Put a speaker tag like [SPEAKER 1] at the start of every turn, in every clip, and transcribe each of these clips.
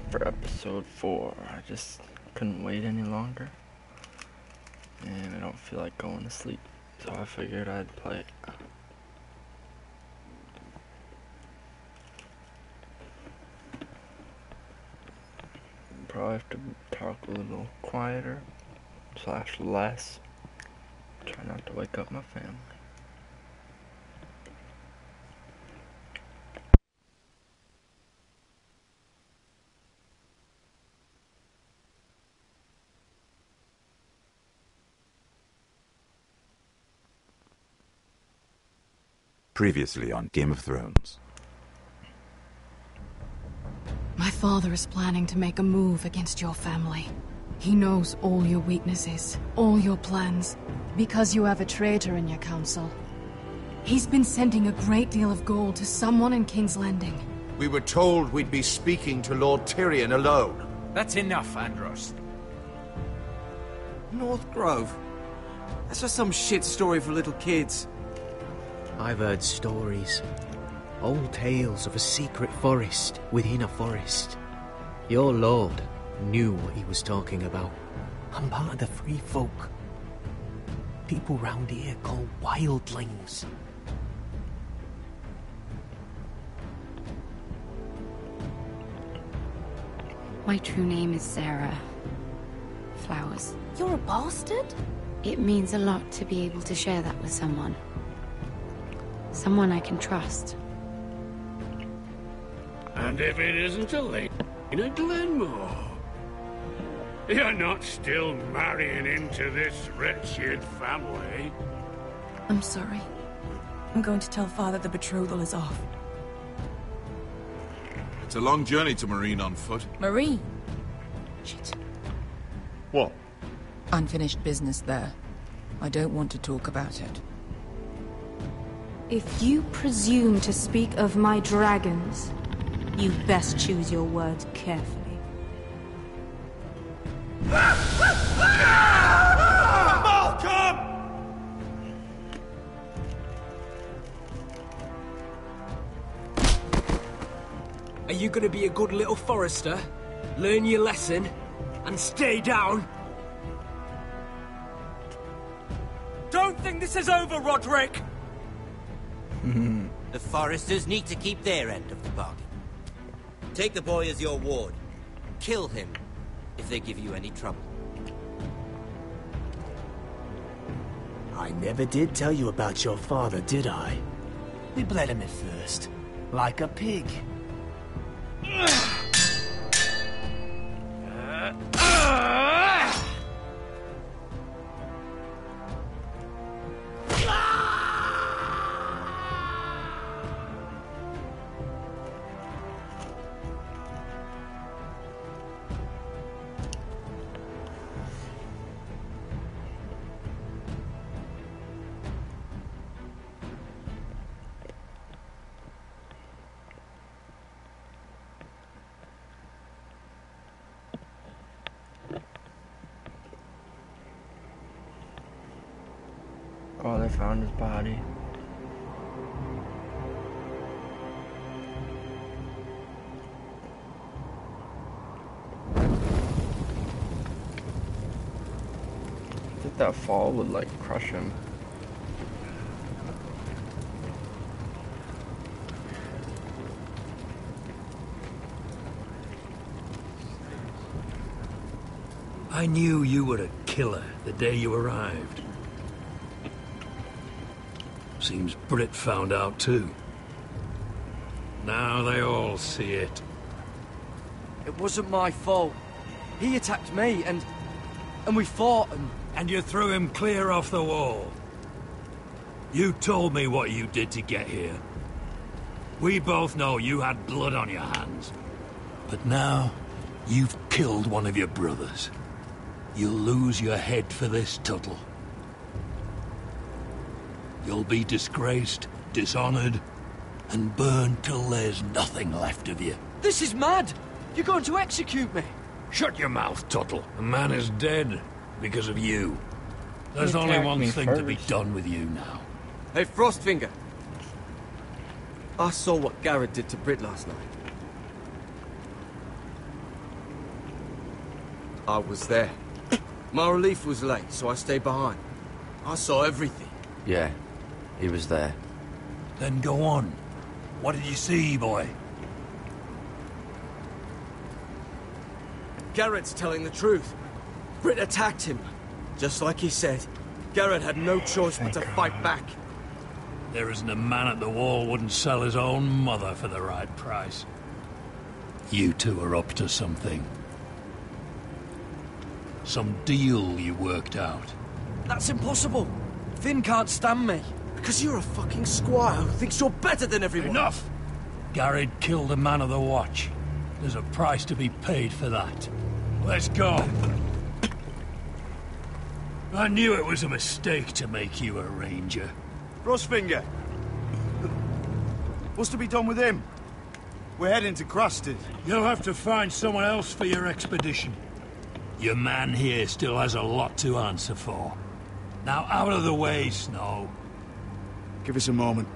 [SPEAKER 1] for episode 4. I just couldn't wait any longer, and I don't feel like going to sleep, so I figured I'd play it. Probably have to talk a little quieter / less. Try not to wake up my family.
[SPEAKER 2] Previously on Game of Thrones.
[SPEAKER 3] My father is planning to make a move against your family. He knows all your weaknesses, all your plans, because you have a traitor in your council. He's been sending a great deal of gold to someone in King's Landing.
[SPEAKER 4] We were told we'd be speaking to Lord Tyrion alone.
[SPEAKER 5] That's enough, Andros.
[SPEAKER 6] North Grove? That's just some shit story for little kids.
[SPEAKER 7] I've heard stories. Old tales of a secret forest within a forest. Your lord knew what he was talking about. I'm part of the free folk. People round here call wildlings.
[SPEAKER 8] My true name is Sarah Flowers.
[SPEAKER 3] You're a bastard?
[SPEAKER 8] It means a lot to be able to share that with someone. Someone I can trust.
[SPEAKER 9] And if it isn't Elena Glenmore, you're not still marrying into this wretched family.
[SPEAKER 10] I'm sorry. I'm going to tell Father the betrothal is off.
[SPEAKER 4] It's a long journey to Marine on foot.
[SPEAKER 10] Marine? Shit.
[SPEAKER 4] What?
[SPEAKER 10] Unfinished business there. I don't want to talk about it.
[SPEAKER 11] If you presume to speak of my dragons, you best choose your words carefully.
[SPEAKER 4] Malcolm!
[SPEAKER 6] Are you gonna be a good little Forester? Learn your lesson? And stay down? Don't think this is over, Roderick!
[SPEAKER 12] The Foresters need to keep their end of the bargain. Take the boy as your ward. Kill him if they give you any trouble.
[SPEAKER 7] I never did tell you about your father, did I? We bled him at first, like a pig.
[SPEAKER 1] Oh, they found his body. I think that fall would, like, crush him.
[SPEAKER 9] I knew you were a killer the day you arrived. Seems Britt found out too. Now they all see it.
[SPEAKER 6] It wasn't my fault. He attacked me, and we fought,
[SPEAKER 9] And you threw him clear off the wall. You told me what you did to get here. We both know you had blood on your hands. But now, you've killed one of your brothers. You'll lose your head for this, Tuttle. You'll be disgraced, dishonored, and burned till there's nothing left of you.
[SPEAKER 6] This is mad! You're going to execute me!
[SPEAKER 9] Shut your mouth, Tuttle. The man is dead because of you. There's only one thing to be done with you now.
[SPEAKER 6] Hey, Frostfinger. I saw what Garrett did to Britt last night.
[SPEAKER 13] I was there. My relief was late, so I stayed behind. I saw everything.
[SPEAKER 1] Yeah, he was there.
[SPEAKER 9] Then go on. What did you see, boy?
[SPEAKER 13] Garrett's telling the truth. Britt attacked him. Just like he said. Garrett had no choice but to fight back.
[SPEAKER 9] There isn't a man at the wall wouldn't sell his own mother for the right price. You two are up to something. Some deal you worked out.
[SPEAKER 6] That's impossible. Finn can't stand me.
[SPEAKER 13] Because you're a fucking squire who thinks you're better than everyone.
[SPEAKER 9] Enough! Garrett killed a man of the watch. There's a price to be paid for that. Let's go. I knew it was a mistake to make you a ranger.
[SPEAKER 14] Frostfinger. What's to be done with him? We're heading to Crusted.
[SPEAKER 9] You'll have to find someone else for your expedition. Your man here still has a lot to answer for. Now out of the way, Snow.
[SPEAKER 14] Give us a moment.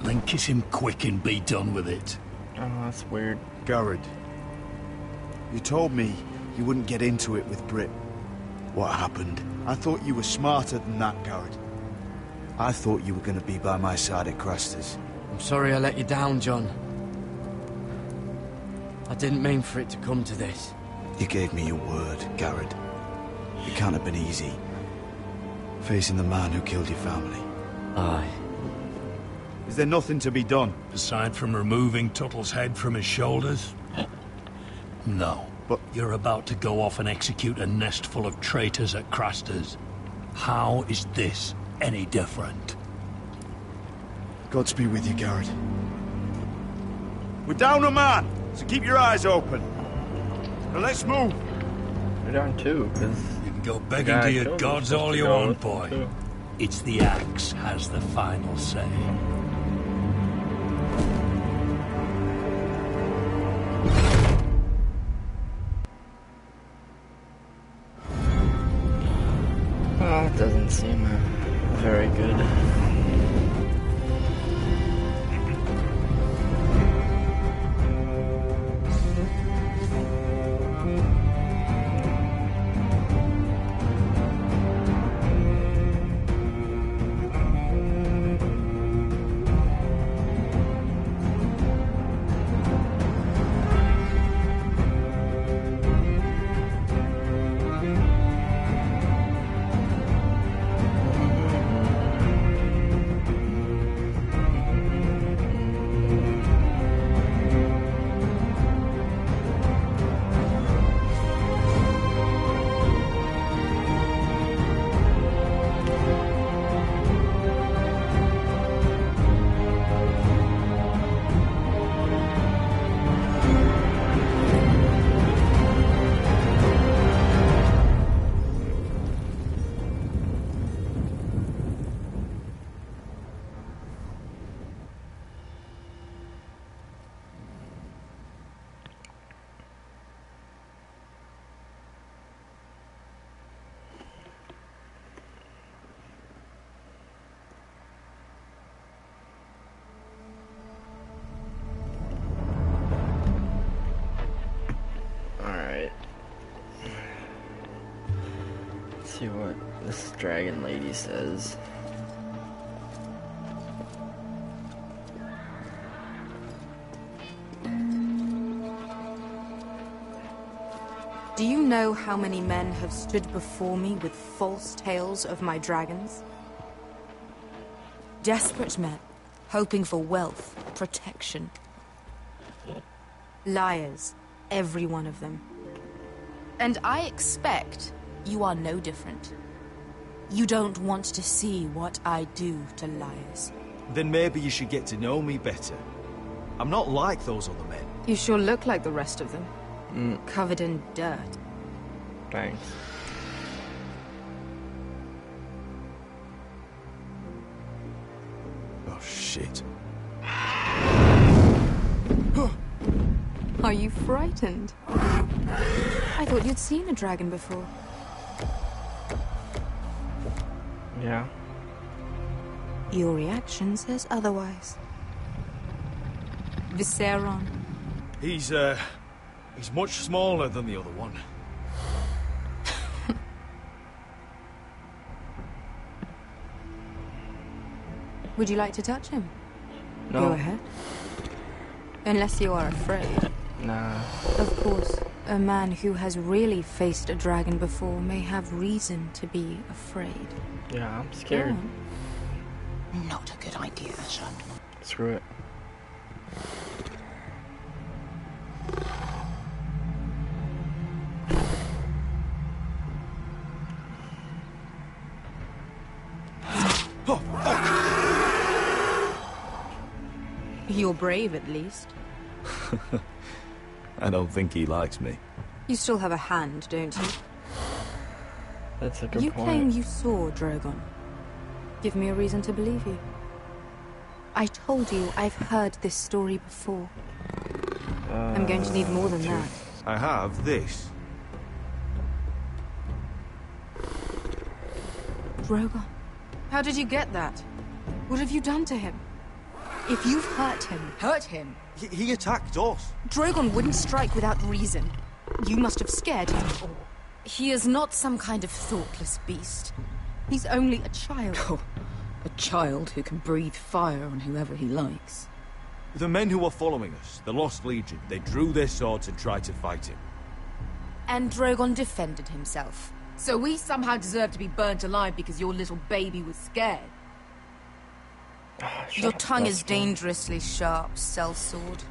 [SPEAKER 9] Then kiss him quick and be done with it.
[SPEAKER 1] Oh, that's weird.
[SPEAKER 14] Garrett, you told me you wouldn't get into it with Britt. What happened? I thought you were smarter than that, Garrett. I thought you were going to be by my side at Craster's.
[SPEAKER 6] I'm sorry I let you down, John. I didn't mean for it to come to this.
[SPEAKER 14] You gave me your word, Garrett. It can't have been easy. Facing the man who killed your family.
[SPEAKER 6] Aye.
[SPEAKER 14] Is there nothing to be done?
[SPEAKER 9] Aside from removing Tuttle's head from his shoulders? No.
[SPEAKER 14] But
[SPEAKER 9] you're about to go off and execute a nest full of traitors at Craster's. How is this any different?
[SPEAKER 14] Godspeed with you, Garrett. We're down a man, so keep your eyes open. Now let's move.
[SPEAKER 1] We're down two, because...
[SPEAKER 9] You can go begging to your gods all you want, boy. It's the axe has the final say.
[SPEAKER 1] Well, it doesn't seem very good. See what this dragon lady says.
[SPEAKER 11] Do you know how many men have stood before me with false tales of my dragons? Desperate men, hoping for wealth, protection. Liars, every one of them. And I expect you are no different. You don't want to see what I do to liars.
[SPEAKER 15] Then maybe you should get to know me better. I'm not like those other men.
[SPEAKER 11] You sure look like the rest of them. Covered in dirt.
[SPEAKER 1] Thanks.
[SPEAKER 14] Oh, shit.
[SPEAKER 11] Are you frightened? I thought you'd seen a dragon before.
[SPEAKER 1] Yeah.
[SPEAKER 11] Your reaction says otherwise. Viserion.
[SPEAKER 14] He's,
[SPEAKER 15] He's much smaller than the other one.
[SPEAKER 11] Would you like to touch him?
[SPEAKER 1] No.
[SPEAKER 11] Go ahead. Unless you are afraid.
[SPEAKER 1] Nah.
[SPEAKER 11] Of course, a man who has really faced a dragon before may have reason to be afraid.
[SPEAKER 1] Yeah, I'm scared.
[SPEAKER 16] Not a good idea, son.
[SPEAKER 1] Screw it.
[SPEAKER 11] You're brave, at least.
[SPEAKER 15] I don't think he likes me.
[SPEAKER 11] You still have a hand, don't you?
[SPEAKER 1] That's a good
[SPEAKER 11] You
[SPEAKER 1] point.
[SPEAKER 11] claim you saw Drogon. Give me a reason to believe you. I told you I've heard this story before. I'm going to need more than that.
[SPEAKER 15] I have this.
[SPEAKER 11] Drogon. How did you get that? What have you done to him? If you've hurt him... Hurt him?
[SPEAKER 15] He attacked us.
[SPEAKER 11] Drogon wouldn't strike without reason. You must have scared him. He is not some kind of thoughtless beast. He's only a child.
[SPEAKER 10] Oh, a child who can breathe fire on whoever he likes.
[SPEAKER 15] The men who were following us, the Lost Legion, they drew their swords and tried to fight him.
[SPEAKER 11] And Drogon defended himself.
[SPEAKER 10] So we somehow deserve to be burnt alive because your little baby was scared?
[SPEAKER 11] Your tongue is dangerously sharp, sellsword.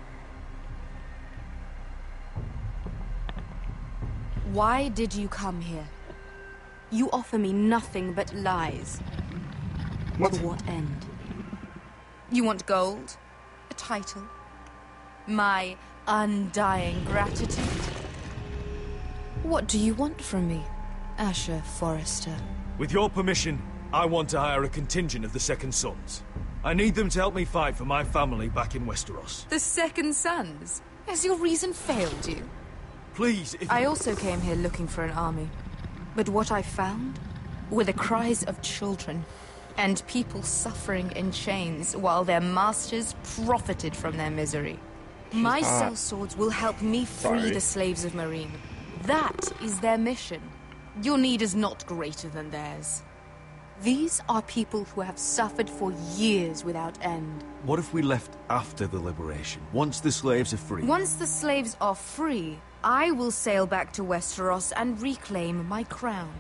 [SPEAKER 11] Why did you come here? You offer me nothing but lies.
[SPEAKER 1] What?
[SPEAKER 11] To what end? You want gold? A title? My undying gratitude? What do you want from me, Asher Forrester?
[SPEAKER 15] With your permission, I want to hire a contingent of the Second Sons. I need them to help me fight for my family back in Westeros.
[SPEAKER 11] The Second Sons? Has your reason failed you?
[SPEAKER 15] Please, if...
[SPEAKER 11] I also came here looking for an army. But what I found were the cries of children and people suffering in chains while their masters profited from their misery. My sellswords will help me free the slaves of Meereen. That is their mission. Your need is not greater than theirs. These are people who have suffered for years without end.
[SPEAKER 15] What if we left after the liberation, once the slaves are free?
[SPEAKER 11] Once the slaves are free, I will sail back to Westeros and reclaim my crown.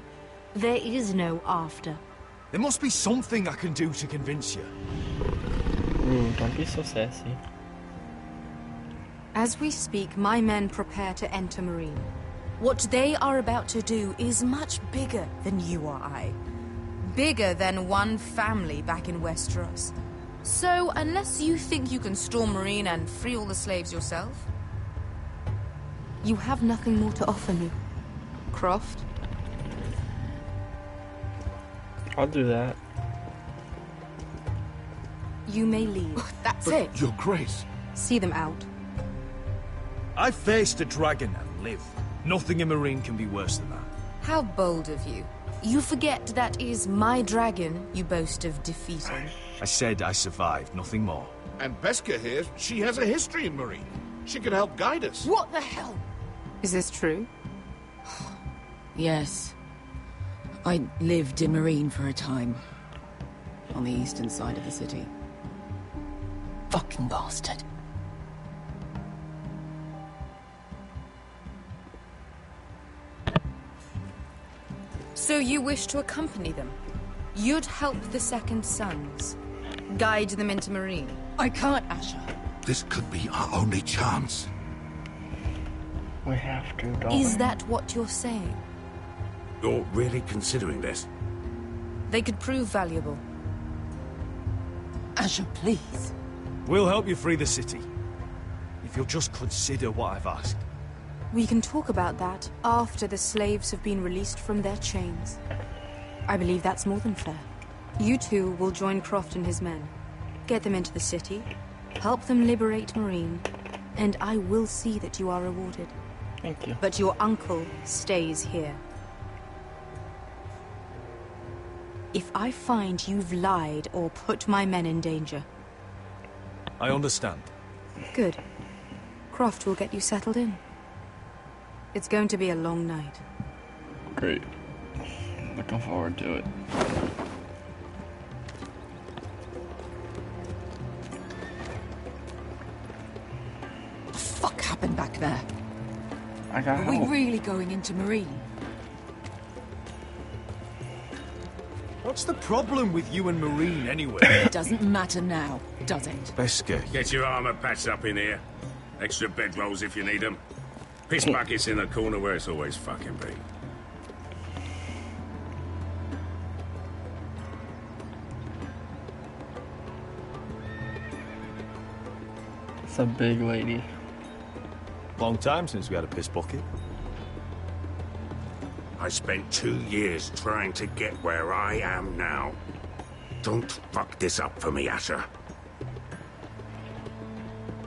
[SPEAKER 11] There is no after.
[SPEAKER 15] There must be something I can do to convince you.
[SPEAKER 1] Ooh, don't be so sassy.
[SPEAKER 11] As we speak, my men prepare to enter Meereen. What they are about to do is much bigger than you or I. Bigger than one family back in Westeros. So, unless you think you can storm Meereen and free all the slaves yourself, you have nothing more to offer me, Croft.
[SPEAKER 1] I'll do that.
[SPEAKER 11] You may leave.
[SPEAKER 10] That's it.
[SPEAKER 4] Your Grace.
[SPEAKER 11] See them out.
[SPEAKER 15] I faced a dragon and lived. Nothing in Meereen can be worse than that.
[SPEAKER 11] How bold of you. You forget that is my dragon you boast of defeating.
[SPEAKER 15] I said I survived, nothing more.
[SPEAKER 4] And Beskha here, she has a history in Meereen. She could help guide us.
[SPEAKER 10] What the hell?
[SPEAKER 11] Is this true?
[SPEAKER 10] Yes. I lived in Meereen for a time. On the eastern side of the city. Fucking bastard.
[SPEAKER 11] So you wish to accompany them? You'd help the Second Sons? Guide them into Meereen?
[SPEAKER 10] I can't, Asher.
[SPEAKER 4] This could be our only chance.
[SPEAKER 1] We have to, don't
[SPEAKER 11] Is
[SPEAKER 1] we?
[SPEAKER 11] that what you're saying?
[SPEAKER 4] You're really considering this?
[SPEAKER 11] They could prove valuable.
[SPEAKER 10] Asher, please.
[SPEAKER 15] We'll help you free the city. If you'll just consider what I've asked.
[SPEAKER 11] We can talk about that after the slaves have been released from their chains. I believe that's more than fair. You two will join Croft and his men. Get them into the city, help them liberate Meereen, and I will see that you are rewarded.
[SPEAKER 1] Thank you.
[SPEAKER 11] But your uncle stays here. If I find you've lied or put my men in danger...
[SPEAKER 15] I understand.
[SPEAKER 11] Good. Croft will get you settled in. It's going to be a long night.
[SPEAKER 1] Great. Looking forward to it.
[SPEAKER 10] What the fuck happened back there?
[SPEAKER 1] I got
[SPEAKER 10] Are we
[SPEAKER 1] help.
[SPEAKER 10] really going into Marine?
[SPEAKER 15] What's the problem with you and Marine, anyway?
[SPEAKER 10] It doesn't matter now, does it?
[SPEAKER 2] Beskir.
[SPEAKER 17] Get your armor patched up in here. Extra bedrolls if you need them. Piss buckets in the corner where it's always fucking been.
[SPEAKER 1] It's a big lady.
[SPEAKER 15] Long time since we had a piss bucket.
[SPEAKER 17] I spent 2 years trying to get where I am now. Don't fuck this up for me, Asher.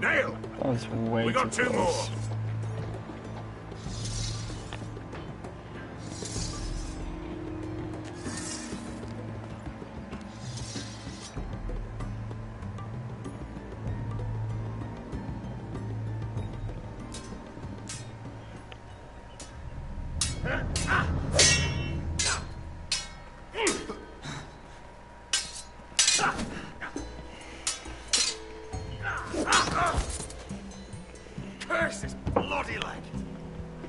[SPEAKER 17] Nail!
[SPEAKER 1] That was way
[SPEAKER 17] We got
[SPEAKER 1] too
[SPEAKER 17] 2
[SPEAKER 1] close.
[SPEAKER 17] more.
[SPEAKER 4] Curse this bloody leg!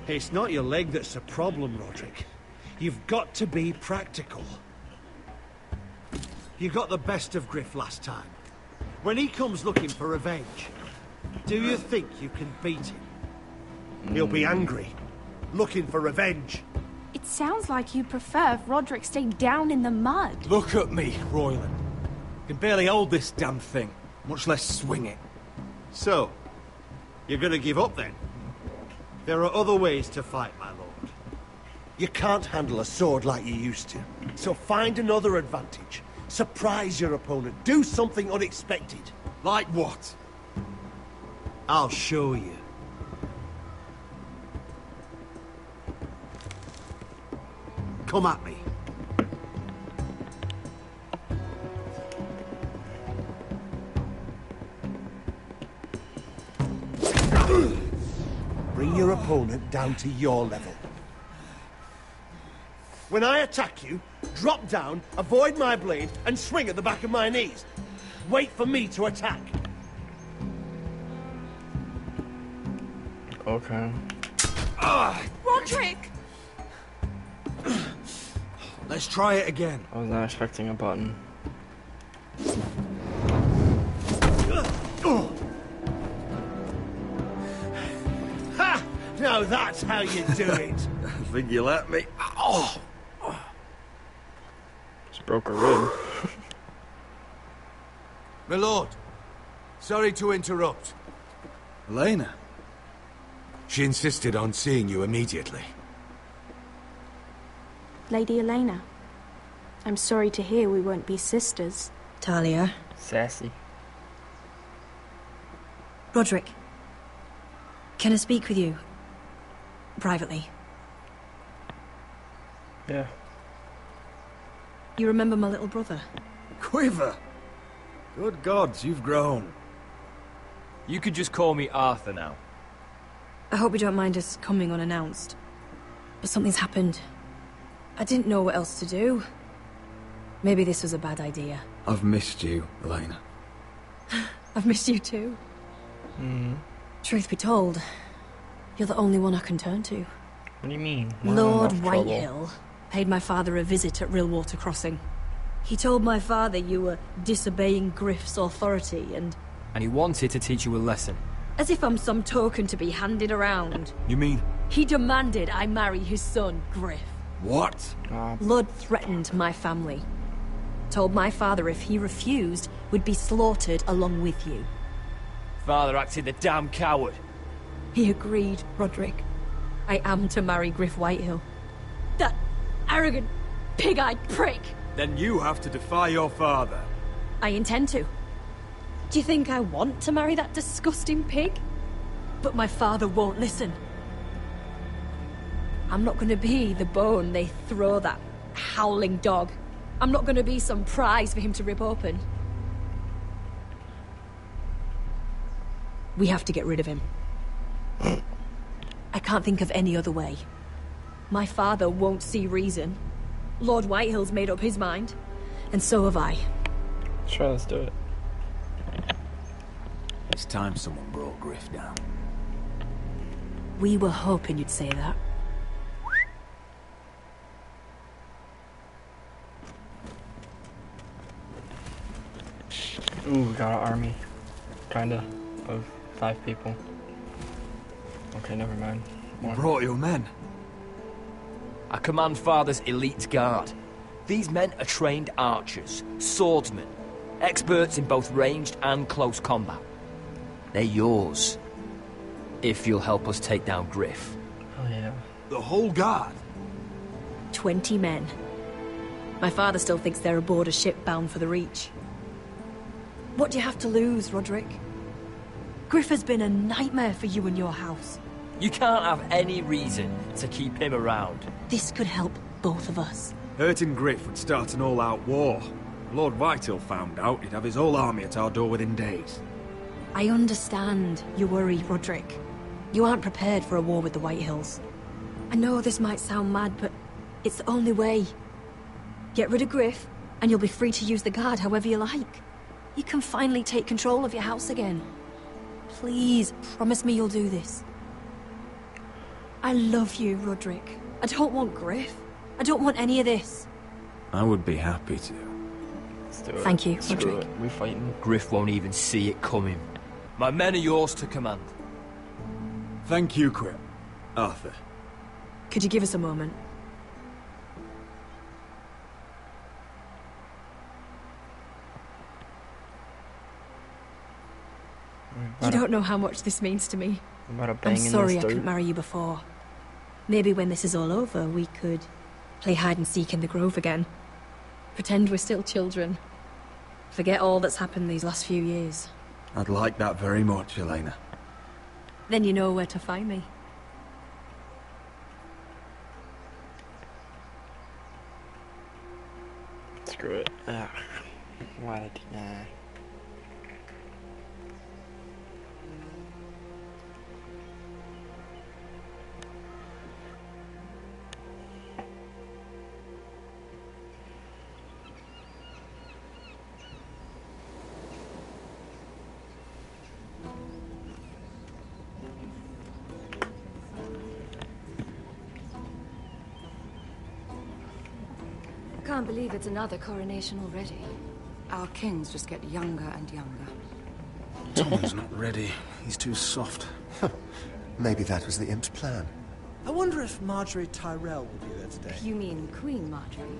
[SPEAKER 18] It's not your leg that's the problem, Roderick. You've got to be practical. You got the best of Griff last time. When he comes looking for revenge, do you think you can beat him? He'll be angry, looking for revenge.
[SPEAKER 19] It sounds like you prefer if Roderick stayed down in the mud.
[SPEAKER 15] Look at me, Royland. Can barely hold this damn thing, much less swing it.
[SPEAKER 18] So, you're gonna give up then? There are other ways to fight, my lord. You can't handle a sword like you used to. So find another advantage. Surprise your opponent. Do something unexpected.
[SPEAKER 15] Like what?
[SPEAKER 18] I'll show you. Come at me. Bring your opponent down to your level. When I attack you, drop down, avoid my blade, and swing at the back of my knees. Wait for me to attack.
[SPEAKER 1] Okay.
[SPEAKER 19] Roderick!
[SPEAKER 15] Let's try it again.
[SPEAKER 1] I was not expecting a button.
[SPEAKER 18] Ha! Now that's how you do it.
[SPEAKER 15] I think you let me. Oh!
[SPEAKER 1] Just broke a rib.
[SPEAKER 13] My lord, sorry to interrupt.
[SPEAKER 15] Elena?
[SPEAKER 17] She insisted on seeing you immediately.
[SPEAKER 19] Lady Elena, I'm sorry to hear we won't be sisters.
[SPEAKER 20] Talia.
[SPEAKER 1] Sassy.
[SPEAKER 20] Roderick. Can I speak with you? Privately.
[SPEAKER 1] Yeah.
[SPEAKER 20] You remember my little brother?
[SPEAKER 15] Quiver! Good gods, you've grown.
[SPEAKER 5] You could just call me Arthur now.
[SPEAKER 20] I hope you don't mind us coming unannounced. But something's happened. I didn't know what else to do. Maybe this was a bad idea.
[SPEAKER 15] I've missed you, Elena.
[SPEAKER 20] I've missed you too. Truth be told, you're the only one I can turn to.
[SPEAKER 1] What do you mean?
[SPEAKER 20] Lord Whitehill paid my father a visit at Rillwater Crossing. He told my father you were disobeying Griff's authority and
[SPEAKER 5] he wanted to teach you a lesson.
[SPEAKER 20] as if I'm some token to be handed around.
[SPEAKER 15] You mean?
[SPEAKER 20] He demanded I marry his son, Griff.
[SPEAKER 15] What?
[SPEAKER 20] Blood threatened my family. Told my father if he refused, we'd be slaughtered along with you.
[SPEAKER 5] Father acted the damn coward.
[SPEAKER 20] He agreed, Roderick. I am to marry Griff Whitehill. That arrogant, pig-eyed prick!
[SPEAKER 15] Then you have to defy your father.
[SPEAKER 20] I intend to. Do you think I want to marry that disgusting pig? But my father won't listen. I'm not gonna be the bone they throw that howling dog. I'm not gonna be some prize for him to rip open. We have to get rid of him. I can't think of any other way. My father won't see reason. Lord Whitehill's made up his mind. And so have I.
[SPEAKER 1] Sure, let's do it.
[SPEAKER 7] It's time someone brought Griff down.
[SPEAKER 20] We were hoping you'd say that.
[SPEAKER 1] Ooh, we got an army. Kinda. Of 5 people. Okay, never mind.
[SPEAKER 15] You brought your men.
[SPEAKER 5] I command Father's elite guard. These men are trained archers, swordsmen, experts in both ranged and close combat. They're yours. If you'll help us take down Griff.
[SPEAKER 1] Oh yeah.
[SPEAKER 15] The whole guard?
[SPEAKER 20] 20 men. My father still thinks they're aboard a ship bound for the Reach. What do you have to lose, Roderick? Griff has been a nightmare for you and your house.
[SPEAKER 5] You can't have any reason to keep him around.
[SPEAKER 20] This could help both of us.
[SPEAKER 15] Hurting Griff would start an all-out war. Lord Whitehill found out he'd have his whole army at our door within days.
[SPEAKER 20] I understand your worry, Roderick. You aren't prepared for a war with the Whitehills. I know this might sound mad, but it's the only way. Get rid of Griff, and you'll be free to use the guard however you like. You can finally take control of your house again. Please, promise me you'll do this. I love you, Roderick. I don't want Griff. I don't want any of this.
[SPEAKER 7] I would be happy to.
[SPEAKER 1] Let's do it.
[SPEAKER 20] Thank you,
[SPEAKER 1] Screw
[SPEAKER 20] Roderick.
[SPEAKER 1] it. We fighting.
[SPEAKER 5] Griff won't even see it coming. My men are yours to command.
[SPEAKER 15] Thank you, Crip. Arthur.
[SPEAKER 20] Could you give us a moment? You don't know how much this means to me. I'm sorry I couldn't marry you before. Maybe when this is all over, we could play hide and seek in the Grove again. Pretend we're still children. Forget all that's happened these last few years.
[SPEAKER 15] I'd like that very much, Elena.
[SPEAKER 20] Then you know where to find me.
[SPEAKER 1] Screw it. Ugh. Why did
[SPEAKER 21] I can't believe it's another coronation already. Our kings just get younger and younger.
[SPEAKER 14] Tommen's not ready. He's too soft.
[SPEAKER 22] Maybe that was the imp's plan.
[SPEAKER 13] I wonder if Marjorie Tyrell will be there today.
[SPEAKER 21] You mean Queen Marjorie?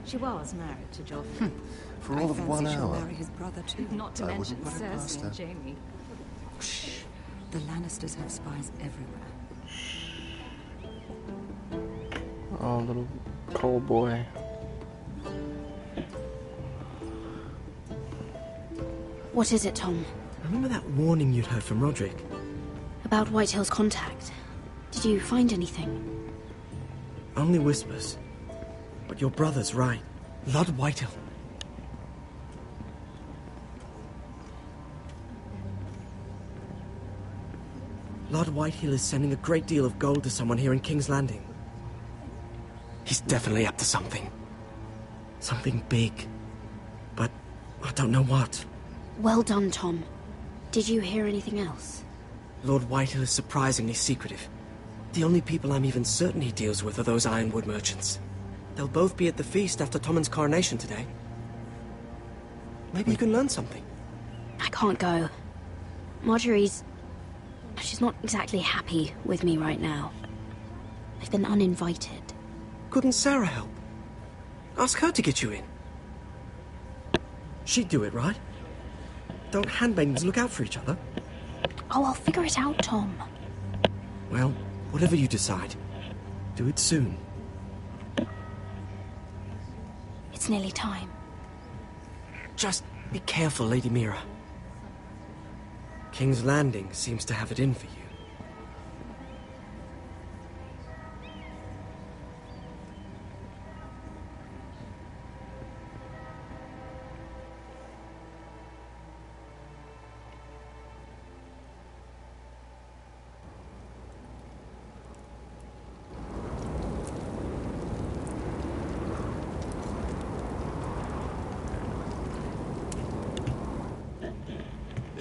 [SPEAKER 21] She was married to Joffrey.
[SPEAKER 22] For all of 1
[SPEAKER 21] she'll
[SPEAKER 22] hour.
[SPEAKER 21] marry his brother too. Not to
[SPEAKER 22] I
[SPEAKER 21] mention
[SPEAKER 22] wouldn't put it past
[SPEAKER 21] Cersei
[SPEAKER 22] her.
[SPEAKER 21] and Jaime. Shh. The Lannisters have spies everywhere.
[SPEAKER 1] Oh, little cold boy.
[SPEAKER 8] What is it, Tom?
[SPEAKER 7] Remember that warning you'd heard from Roderick?
[SPEAKER 8] About Whitehill's contact. Did you find anything?
[SPEAKER 7] Only whispers. But your brother's right. Lord Whitehill. Lord Whitehill is sending a great deal of gold to someone here in King's Landing. He's definitely up to something. Something big. But I don't know what.
[SPEAKER 8] Well done, Tom. Did you hear anything else?
[SPEAKER 7] Lord Whitehill is surprisingly secretive. The only people I'm even certain he deals with are those ironwood merchants. They'll both be at the feast after Tommen's coronation today. Maybe you can learn something.
[SPEAKER 8] I can't go. Marjorie's... she's not exactly happy with me right now. I've been uninvited.
[SPEAKER 7] Couldn't Sarah help? Ask her to get you in. She'd do it, right? Don't handmaidens look out for each other?
[SPEAKER 8] Oh, I'll figure it out, Tom.
[SPEAKER 7] Well, whatever you decide, do it soon.
[SPEAKER 8] It's nearly time.
[SPEAKER 7] Just be careful, Lady Mira. King's Landing seems to have it in for you.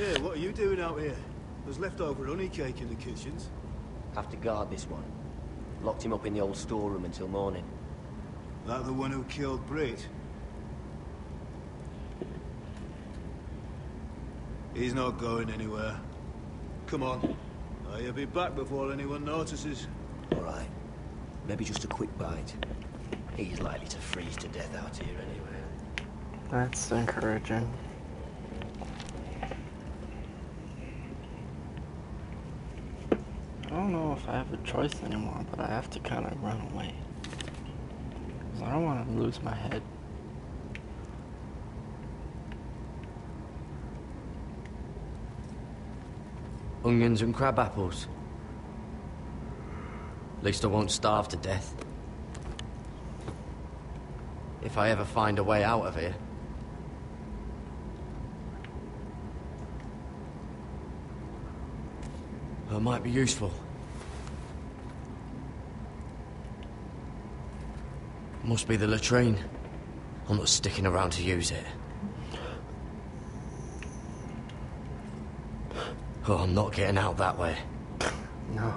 [SPEAKER 14] Yeah, what are you doing out here? There's leftover honey cake in the kitchens.
[SPEAKER 3] Have to guard this one. Locked him up in the old storeroom until morning.
[SPEAKER 14] That the one who killed Brit? He's not going anywhere. Come on. I'll be back before anyone notices.
[SPEAKER 3] All right. Maybe just a quick bite. He's likely to freeze to death out here anyway.
[SPEAKER 1] That's encouraging. I don't know if I have a choice anymore, but I have to kind of run away. 'Cause I don't want to lose my head.
[SPEAKER 3] Onions and crab apples. At least I won't starve to death. If I ever find a way out of here. That might be useful. Must be the latrine. I'm not sticking around to use it. Oh, I'm not getting out that way.
[SPEAKER 1] No.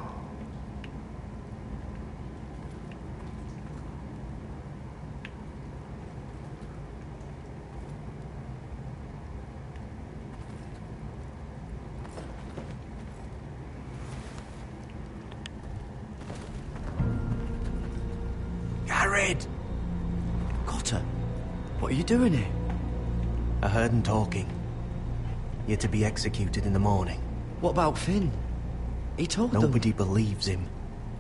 [SPEAKER 7] Gared!
[SPEAKER 3] Cotter, what are you doing here?
[SPEAKER 7] I heard him talking. You're to be executed in the morning.
[SPEAKER 3] What about Finn? He told them...
[SPEAKER 7] Nobody believes him.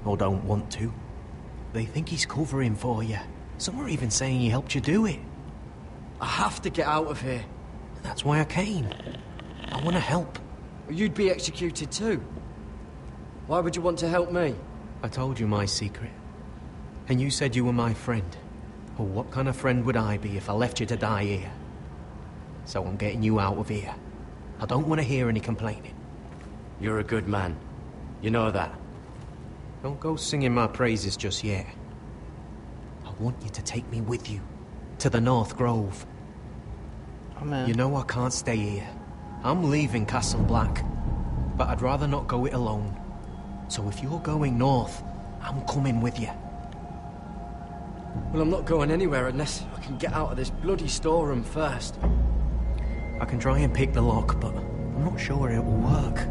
[SPEAKER 7] Or don't want to. They think he's covering for you. Some are even saying he helped you do it.
[SPEAKER 3] I have to get out of here.
[SPEAKER 7] That's why I came. I want to help.
[SPEAKER 3] You'd be executed too. Why would you want to help me?
[SPEAKER 7] I told you my secret. And you said you were my friend. Well, what kind of friend would I be if I left you to die here? So I'm getting you out of here. I don't want to hear any complaining.
[SPEAKER 3] You're a good man. You know that.
[SPEAKER 7] Don't go singing my praises just yet. I want you to take me with you. To the North Grove.
[SPEAKER 1] Oh, man.
[SPEAKER 7] You know I can't stay here. I'm leaving Castle Black. But I'd rather not go it alone. So if you're going north, I'm coming with you.
[SPEAKER 3] Well, I'm not going anywhere unless I can get out of this bloody storeroom first.
[SPEAKER 7] I can try and pick the lock, but I'm not sure it will work.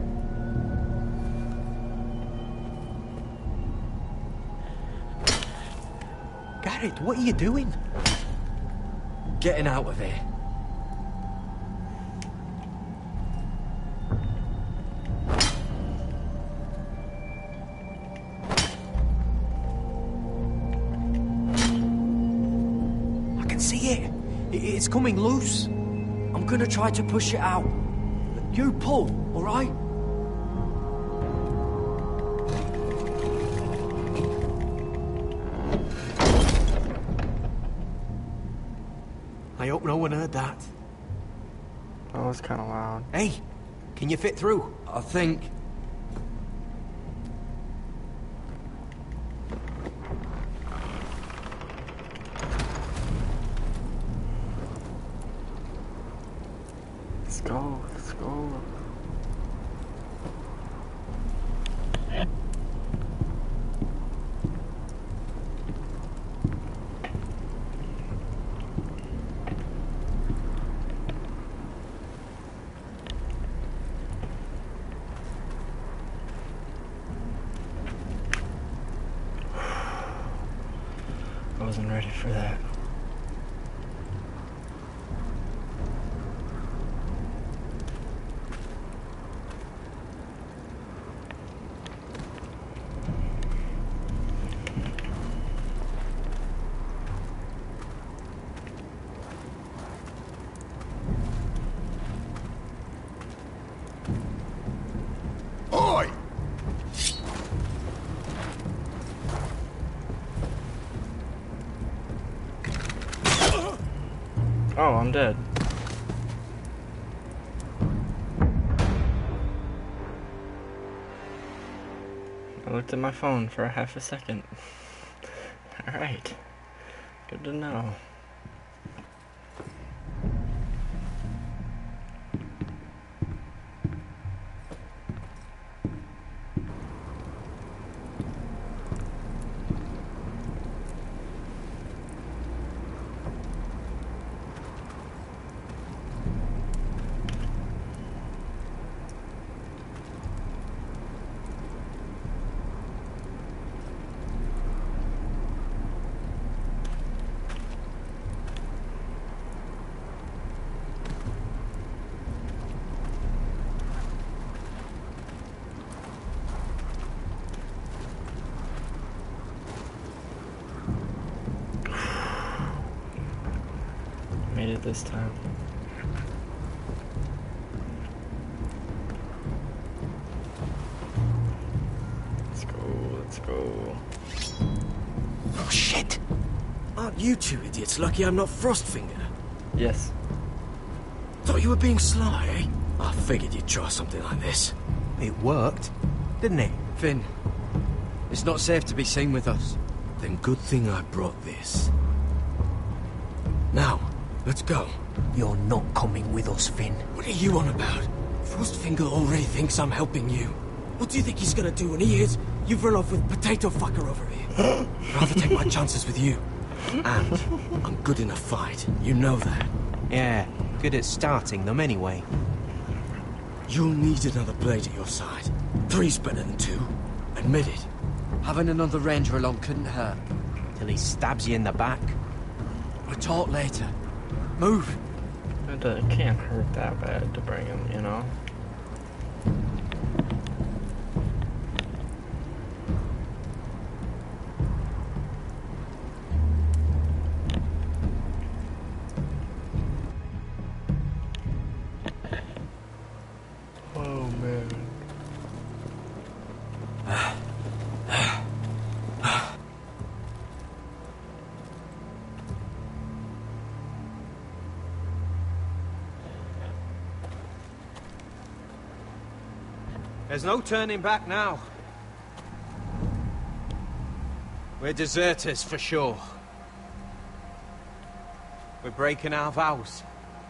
[SPEAKER 7] Gared, what are you doing?
[SPEAKER 3] Getting out of here.
[SPEAKER 7] I can see it. It's coming loose.
[SPEAKER 3] I'm gonna try to push it out. You pull, all right?
[SPEAKER 7] I hope no one heard that.
[SPEAKER 1] That was kind of loud.
[SPEAKER 7] Hey, can you fit through?
[SPEAKER 3] I think...
[SPEAKER 1] Let's go, let's go. I wasn't ready for that.
[SPEAKER 4] Oi!
[SPEAKER 1] Oh, I'm dead. I looked at my phone for a half a second. Alright. Good to know. this time. Let's go.
[SPEAKER 13] Oh shit! Aren't you two idiots lucky I'm not Frostfinger?
[SPEAKER 1] Yes.
[SPEAKER 13] Thought you were being sly, eh? I figured you'd try something like this.
[SPEAKER 7] It worked, didn't it?
[SPEAKER 13] Finn, it's not safe to be seen with us. Then good thing I brought this. Now, let's go.
[SPEAKER 7] You're not coming with us, Finn.
[SPEAKER 13] What are you on about? Frostfinger already thinks I'm helping you. What do you think he's gonna do when he hears you've run off with Potato Fucker over here? I'd rather take my chances with you. And I'm good in a fight. You know that.
[SPEAKER 7] Yeah, good at starting them anyway.
[SPEAKER 13] You'll need another blade at your side. 3's better than 2. Admit it. Having another ranger along couldn't hurt.
[SPEAKER 7] Till he stabs you in the back.
[SPEAKER 13] We'll talk later. Move.
[SPEAKER 1] It can't hurt that bad to bring him, you know? Oh, man.
[SPEAKER 7] There's no turning back now. We're deserters for sure. We're breaking our vows.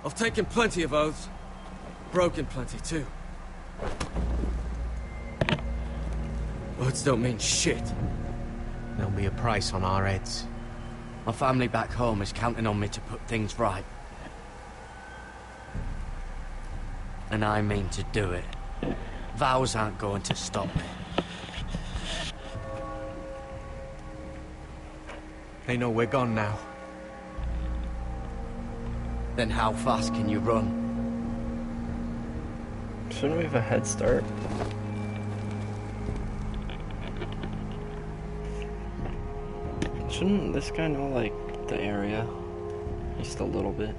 [SPEAKER 13] I've taken plenty of oaths. Broken plenty too. Words don't mean shit.
[SPEAKER 7] There'll be a price on our heads.
[SPEAKER 13] My family back home is counting on me to put things right. And I mean to do it. Vows aren't going to stop me.
[SPEAKER 7] They know we're gone now.
[SPEAKER 13] Then how fast can you run?
[SPEAKER 1] Shouldn't we have a head start? Shouldn't this guy know, like, the area? Just a little bit.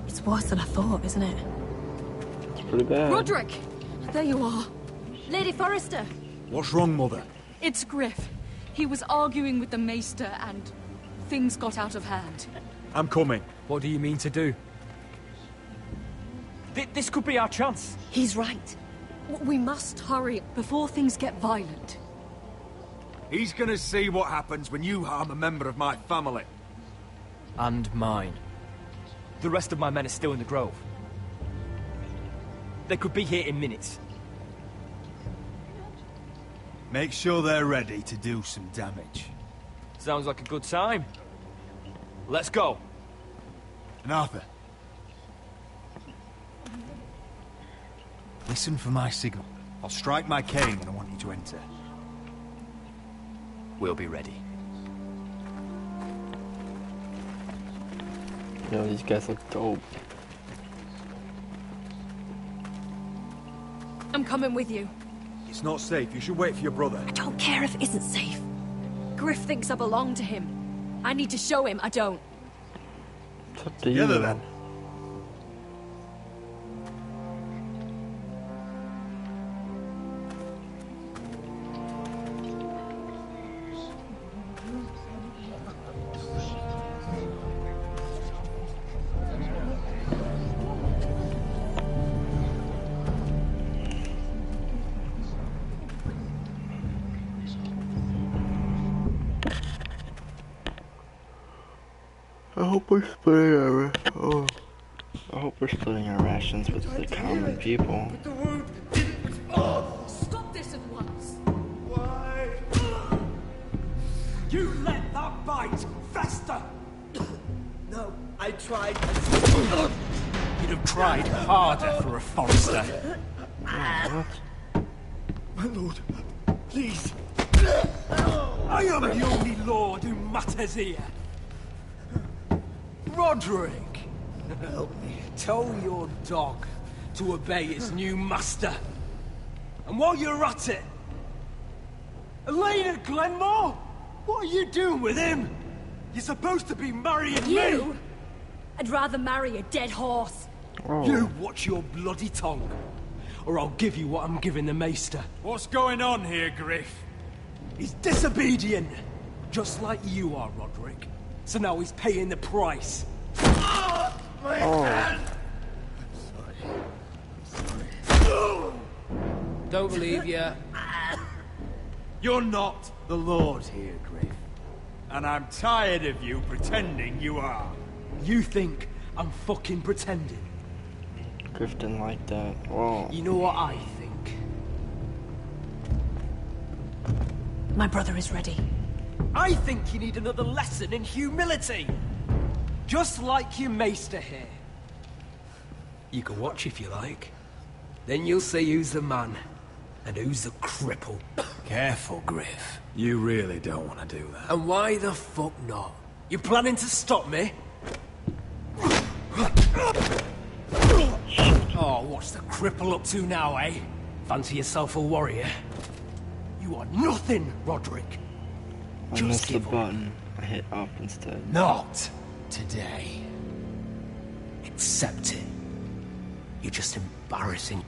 [SPEAKER 20] It's worse than I thought, isn't it?
[SPEAKER 1] It's pretty bad.
[SPEAKER 20] Roderick! There you are. Lady Forrester!
[SPEAKER 14] What's wrong, Mother?
[SPEAKER 6] It's Griff. He was arguing with the Maester and things got out of hand.
[SPEAKER 15] I'm coming.
[SPEAKER 5] What do you mean to do? This could be our chance.
[SPEAKER 6] He's right. We must hurry before things get violent.
[SPEAKER 15] He's gonna see what happens when you harm a member of my family.
[SPEAKER 5] And mine. The rest of my men are still in the grove. They could be here in minutes.
[SPEAKER 14] Make sure they're ready to do some damage.
[SPEAKER 5] Sounds like a good time. Let's go.
[SPEAKER 14] And Arthur, listen for my signal. I'll strike my cane when I want you to enter.
[SPEAKER 5] We'll be ready.
[SPEAKER 1] Yo, these guys look dope.
[SPEAKER 6] I'm coming with you.
[SPEAKER 15] It's not safe. You should wait for your brother.
[SPEAKER 6] I don't care if it isn't safe. Griff thinks I belong to him. I need to show him I don't.
[SPEAKER 1] It's up to you.
[SPEAKER 14] Together then.
[SPEAKER 1] I hope we're splitting our rations with the common people.
[SPEAKER 6] Stop this at once.
[SPEAKER 13] You let that bite fester!
[SPEAKER 3] No, I tried.
[SPEAKER 13] You'd have tried harder for a Forrester.
[SPEAKER 1] What?
[SPEAKER 13] My lord, please. I am the only lord who matters here. Roderick, help me. Tell your dog to obey its new master. And while you're at it, Elena Glenmore, what are you doing with him? You're supposed to be marrying me.
[SPEAKER 20] I'd rather marry a dead horse.
[SPEAKER 1] Oh.
[SPEAKER 13] You watch your bloody tongue, or I'll give you what I'm giving the Maester. What's going on here, Griff? He's disobedient, just like you are, Roderick. So now he's paying the price. My hand!
[SPEAKER 7] Don't believe you.
[SPEAKER 15] You're not the Lord here, Griff. And I'm tired of you pretending you are.
[SPEAKER 13] You think I'm fucking pretending?
[SPEAKER 1] Griff didn't like that. Whoa.
[SPEAKER 13] You know what I think?
[SPEAKER 20] My brother is ready.
[SPEAKER 13] I think you need another lesson in humility. Just like your Maester here. You can watch if you like. Then you'll see who's the man and who's the cripple.
[SPEAKER 15] Careful, Griff. You really don't want to do that.
[SPEAKER 13] And why the fuck not? You planning to stop me? Oh, what's the cripple up to now, eh? Fancy yourself a warrior? You are nothing, Roderick.
[SPEAKER 1] I missed the button. I hit up instead.
[SPEAKER 13] Not today. Accept it. You're just embarrassing.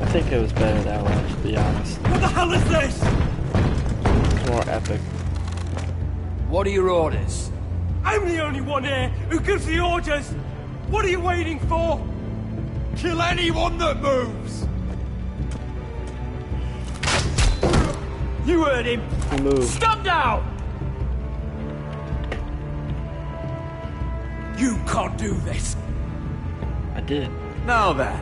[SPEAKER 1] I think it was better that way, to be honest.
[SPEAKER 13] What the hell is this?
[SPEAKER 1] It's more epic.
[SPEAKER 13] What are your orders? I'm the only one here who gives the orders. What are you waiting for?
[SPEAKER 15] Kill anyone that moves!
[SPEAKER 13] You heard him.
[SPEAKER 1] He moved.
[SPEAKER 13] Stop now! You can't do this.
[SPEAKER 1] I did.
[SPEAKER 14] Now then,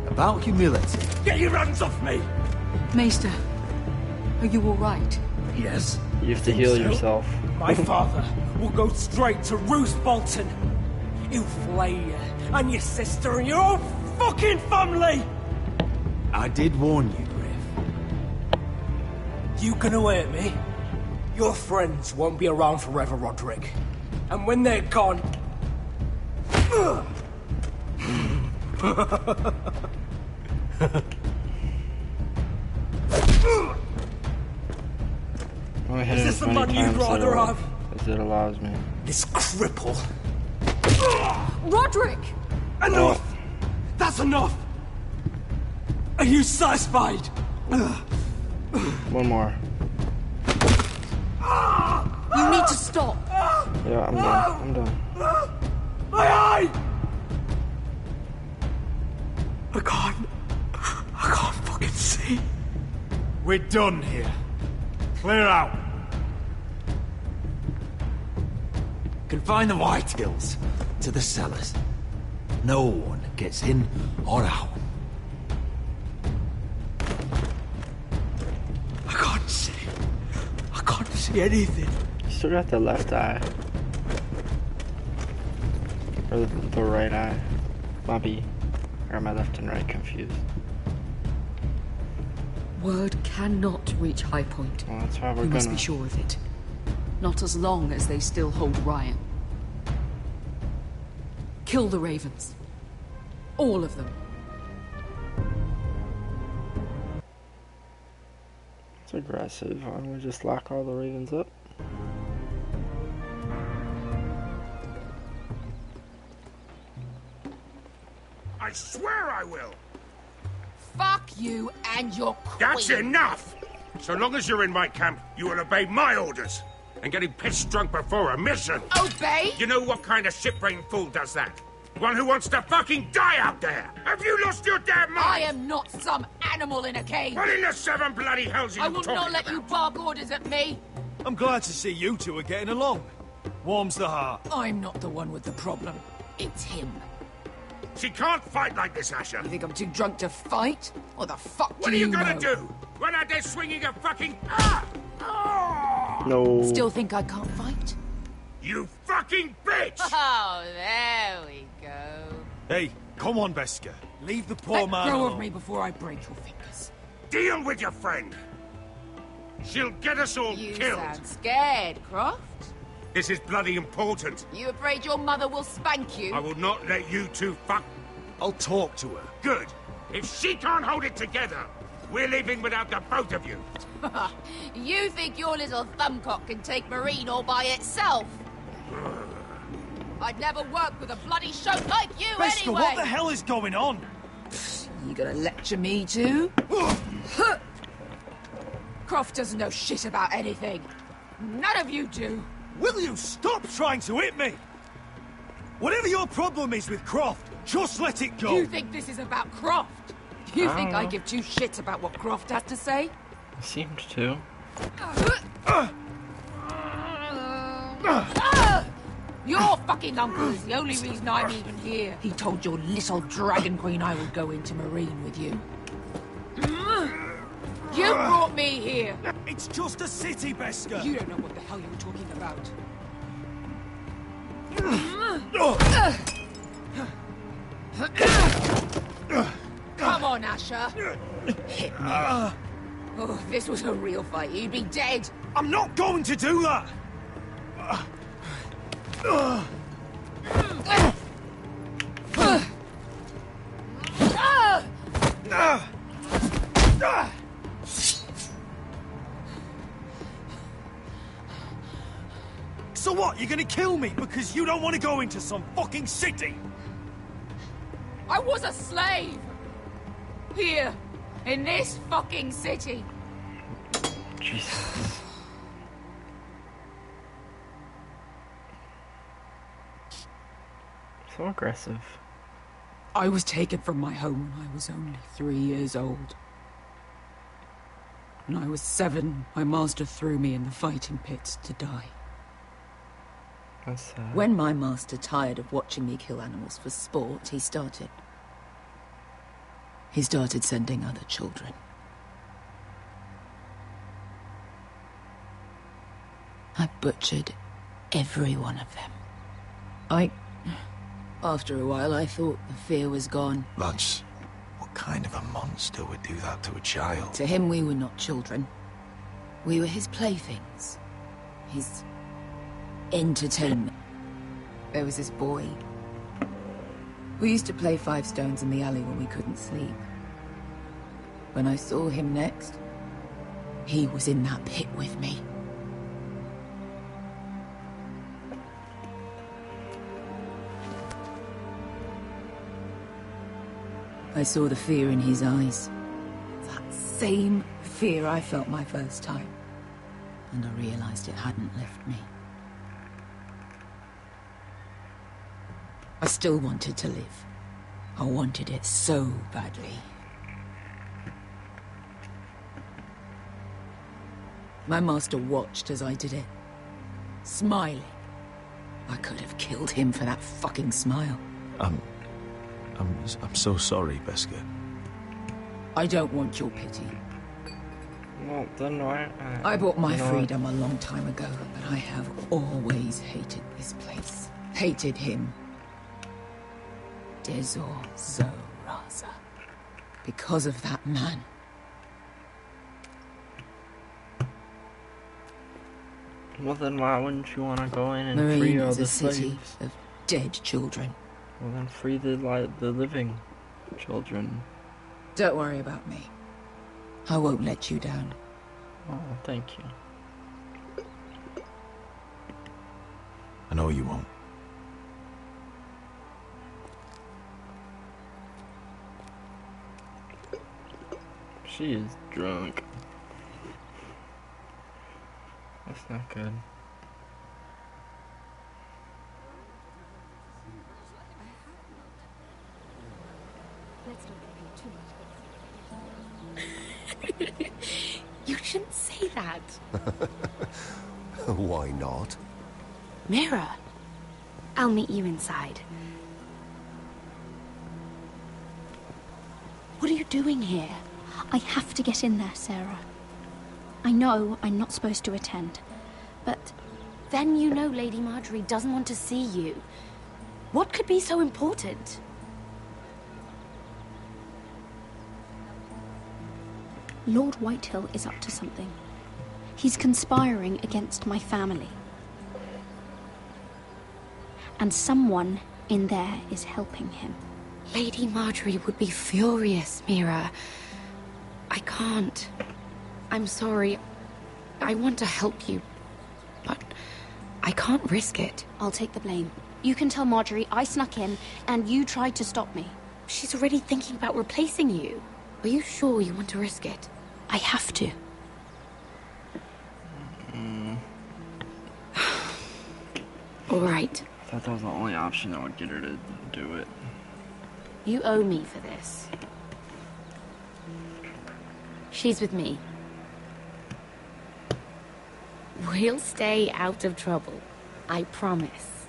[SPEAKER 14] about humility.
[SPEAKER 13] Get your hands off me!
[SPEAKER 6] Maester, are you all right?
[SPEAKER 13] Yes.
[SPEAKER 1] You have to heal yourself.
[SPEAKER 13] My father will go straight to Roose Bolton. He'll flay you and your sister and your whole fucking family!
[SPEAKER 14] I did warn you, Griff.
[SPEAKER 13] You gonna hurt me? Your friends won't be around forever, Roderick. And when they're gone...
[SPEAKER 1] Is
[SPEAKER 13] this the man you'd rather have?
[SPEAKER 1] As it allows me.
[SPEAKER 13] This cripple.
[SPEAKER 6] Roderick!
[SPEAKER 13] Enough! That's enough! Are you satisfied?
[SPEAKER 1] One more.
[SPEAKER 6] You need to stop.
[SPEAKER 1] Yeah, I'm done. I'm done.
[SPEAKER 13] My eye! I can't fucking see.
[SPEAKER 15] We're done here. Clear out.
[SPEAKER 3] Confine the Whitehills to the cellars. No one gets in or out.
[SPEAKER 13] I can't see. I can't see anything.
[SPEAKER 1] You still got the left eye. Or the right eye. Might be. Or my left and right confused.
[SPEAKER 6] Word cannot reach High Point.
[SPEAKER 1] Well, that's why we're
[SPEAKER 6] You must
[SPEAKER 1] gonna.
[SPEAKER 6] be sure of it. Not as long as they still hold Ryan. Kill the Ravens. All of them.
[SPEAKER 1] It's aggressive. Why don't we just lock all the Ravens up?
[SPEAKER 17] I swear I will!
[SPEAKER 11] Fuck you and your queen.
[SPEAKER 17] That's enough! So long as you're in my camp, you will obey my orders. And getting pissed drunk before a mission.
[SPEAKER 11] Obey?
[SPEAKER 17] You know what kind of shit-brained fool does that? One who wants to fucking die out there! Have you lost your damn mind?
[SPEAKER 11] I am not some animal in a cage.
[SPEAKER 17] What in the seven bloody hells are you
[SPEAKER 11] I will
[SPEAKER 17] talking
[SPEAKER 11] not let
[SPEAKER 17] about?
[SPEAKER 11] you bark orders at me.
[SPEAKER 15] I'm glad to see you two are getting along. Warms the heart.
[SPEAKER 11] I'm not the one with the problem. It's him.
[SPEAKER 17] She can't fight like this, Asher.
[SPEAKER 10] You think I'm too drunk to fight? What the fuck
[SPEAKER 17] What
[SPEAKER 10] do
[SPEAKER 17] are you
[SPEAKER 10] you
[SPEAKER 17] gonna
[SPEAKER 10] know?
[SPEAKER 17] do? Run out there swinging a fucking...
[SPEAKER 1] No.
[SPEAKER 10] Still think I can't fight?
[SPEAKER 17] You fucking bitch!
[SPEAKER 11] Oh, there we go.
[SPEAKER 15] Hey, come on, Beskha. Leave the poor
[SPEAKER 10] Let
[SPEAKER 15] man
[SPEAKER 10] go
[SPEAKER 15] alone.
[SPEAKER 10] of me before I break your fingers.
[SPEAKER 17] Deal with your friend. She'll get us all
[SPEAKER 11] You
[SPEAKER 17] killed.
[SPEAKER 11] sound scared, Croft.
[SPEAKER 17] This is bloody important.
[SPEAKER 11] You afraid your mother will spank you?
[SPEAKER 17] I will not let you two fuck...
[SPEAKER 15] I'll talk to her.
[SPEAKER 17] Good. If she can't hold it together, we're leaving without the both of you.
[SPEAKER 11] You think your little thumbcock can take Marine all by itself? I'd never work with a bloody shote like you
[SPEAKER 15] Beskha,
[SPEAKER 11] anyway!
[SPEAKER 15] what the hell is going on?
[SPEAKER 10] You gonna lecture me too? Croft doesn't know shit about anything. None of you do.
[SPEAKER 15] Will you stop trying to hit me? Whatever your problem is with Croft, just let it go.
[SPEAKER 10] You think this is about Croft? You think I give two shits about what Croft has to say?
[SPEAKER 1] Seemed to.
[SPEAKER 10] Your fucking uncle is the only reason I'm even here. He told your little dragon queen I would go into Marine with you. You brought me here.
[SPEAKER 15] It's just a city, Beskha.
[SPEAKER 10] You don't know what the hell you're talking about. Come on, Asher. Hit me. Oh, if this was a real fight, you'd be dead.
[SPEAKER 15] I'm not going to do that. So what, you're gonna kill me because you don't want to go into some fucking city?
[SPEAKER 10] I was a slave! Here, in this fucking city.
[SPEAKER 1] Jesus. So aggressive.
[SPEAKER 10] I was taken from my home when I was only 3 years old. When I was 7, my master threw me in the fighting pits to die.
[SPEAKER 1] That's sad.
[SPEAKER 10] When my master tired of watching me kill animals for sport, he started sending other children. I butchered every one of them. After a while, I thought the fear was gone.
[SPEAKER 3] Lads, what kind of a monster would do that to a child?
[SPEAKER 10] To him, we were not children. We were his playthings. His entertainment. There was this boy. We used to play 5 stones in the alley when we couldn't sleep. When I saw him next, he was in that pit with me. I saw the fear in his eyes. That same fear I felt my first time. And I realized it hadn't left me. I still wanted to live. I wanted it so badly. My master watched as I did it, smiling. I could have killed him for that fucking smile.
[SPEAKER 3] I'm so sorry, Beskha.
[SPEAKER 10] I don't want your pity.
[SPEAKER 1] Well, then why?
[SPEAKER 10] I bought my
[SPEAKER 1] you know what?
[SPEAKER 10] freedom a long time ago, but I have always hated this place. Hated him. Dezor Zoraza. Because of that man.
[SPEAKER 1] Well, then why wouldn't you want to go in and
[SPEAKER 10] Marine
[SPEAKER 1] free all
[SPEAKER 10] is
[SPEAKER 1] the
[SPEAKER 10] a city
[SPEAKER 1] slaves?
[SPEAKER 10] of dead children.
[SPEAKER 1] Well, then free the living children.
[SPEAKER 10] Don't worry about me. I won't let you down.
[SPEAKER 1] Oh, thank you.
[SPEAKER 3] I know you won't.
[SPEAKER 1] She is drunk. That's not good.
[SPEAKER 8] You shouldn't say that.
[SPEAKER 22] Why not?
[SPEAKER 8] Mira, I'll meet you inside. What are you doing here? I have to get in there, Sarah. I know I'm not supposed to attend, but then you know Lady Marjorie doesn't want to see you. What could be so important? Lord Whitehill is up to something. He's conspiring against my family. And someone in there is helping him. Lady Marjorie would be furious, Mira. I can't. I'm sorry. I want to help you, but I can't risk it. I'll take the blame. You can tell Marjorie I snuck in and you tried to stop me. She's already thinking about replacing you. Are you sure you want to risk it? I have to. All right.
[SPEAKER 1] I thought that was the only option that would get her to do it.
[SPEAKER 8] You owe me for this. She's with me. We'll stay out of trouble. I promise.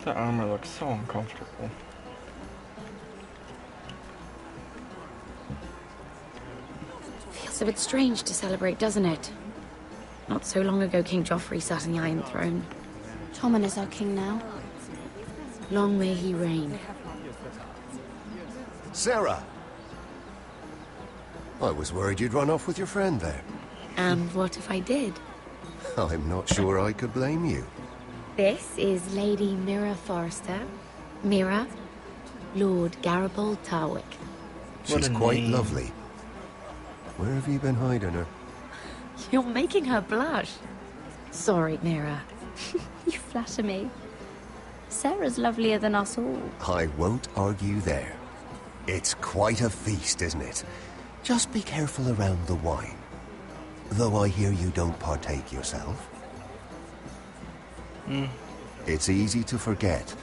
[SPEAKER 1] The armor looks so uncomfortable.
[SPEAKER 8] Feels a bit strange to celebrate, doesn't it? Not so long ago, King Joffrey sat on the Iron Throne. Tommen is our king now. Long may he reign.
[SPEAKER 22] Sarah! I was worried you'd run off with your friend there.
[SPEAKER 8] And what if I did?
[SPEAKER 22] I'm not sure I could blame you.
[SPEAKER 8] This is Lady Mira Forrester. Mira, Lord Garibald Tarwick.
[SPEAKER 22] She's quite lovely. Where have you been hiding her?
[SPEAKER 8] You're making her blush. Sorry, Mira. You flatter me. Sarah's lovelier than us all.
[SPEAKER 22] I won't argue there. It's quite a feast, isn't it? Just be careful around the wine. Though I hear you don't partake yourself. It's easy to forget.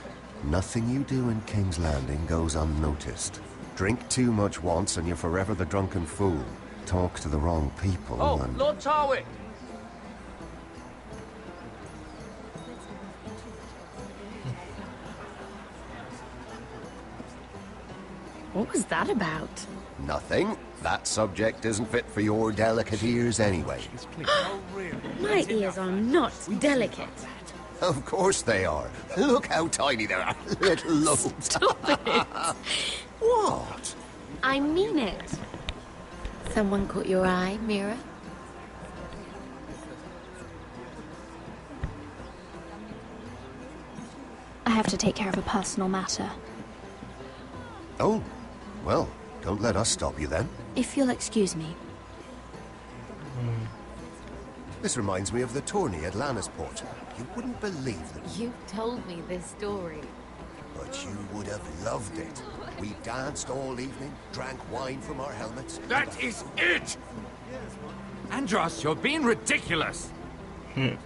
[SPEAKER 22] Nothing you do in King's Landing goes unnoticed. Drink too much once and you're forever the drunken fool. Talk to the wrong people and...
[SPEAKER 5] Lord Tarwick!
[SPEAKER 8] What was that about?
[SPEAKER 22] Nothing. That subject isn't fit for your delicate ears anyway.
[SPEAKER 8] My ears are not delicate.
[SPEAKER 22] Of course they are. Look how tiny they are. Little lobes.
[SPEAKER 8] Stop it!
[SPEAKER 22] What?
[SPEAKER 8] I mean it. Someone caught your eye, Mira? I have to take care of a personal matter.
[SPEAKER 22] Oh, well, don't let us stop you then.
[SPEAKER 8] If you'll excuse me.
[SPEAKER 22] This reminds me of the tourney at Lannisport. You wouldn't believe it.
[SPEAKER 8] You told me this story.
[SPEAKER 22] But you would have loved it. We danced all evening, drank wine from our helmets.
[SPEAKER 17] That is it!
[SPEAKER 5] Andros, you're being ridiculous!
[SPEAKER 1] Do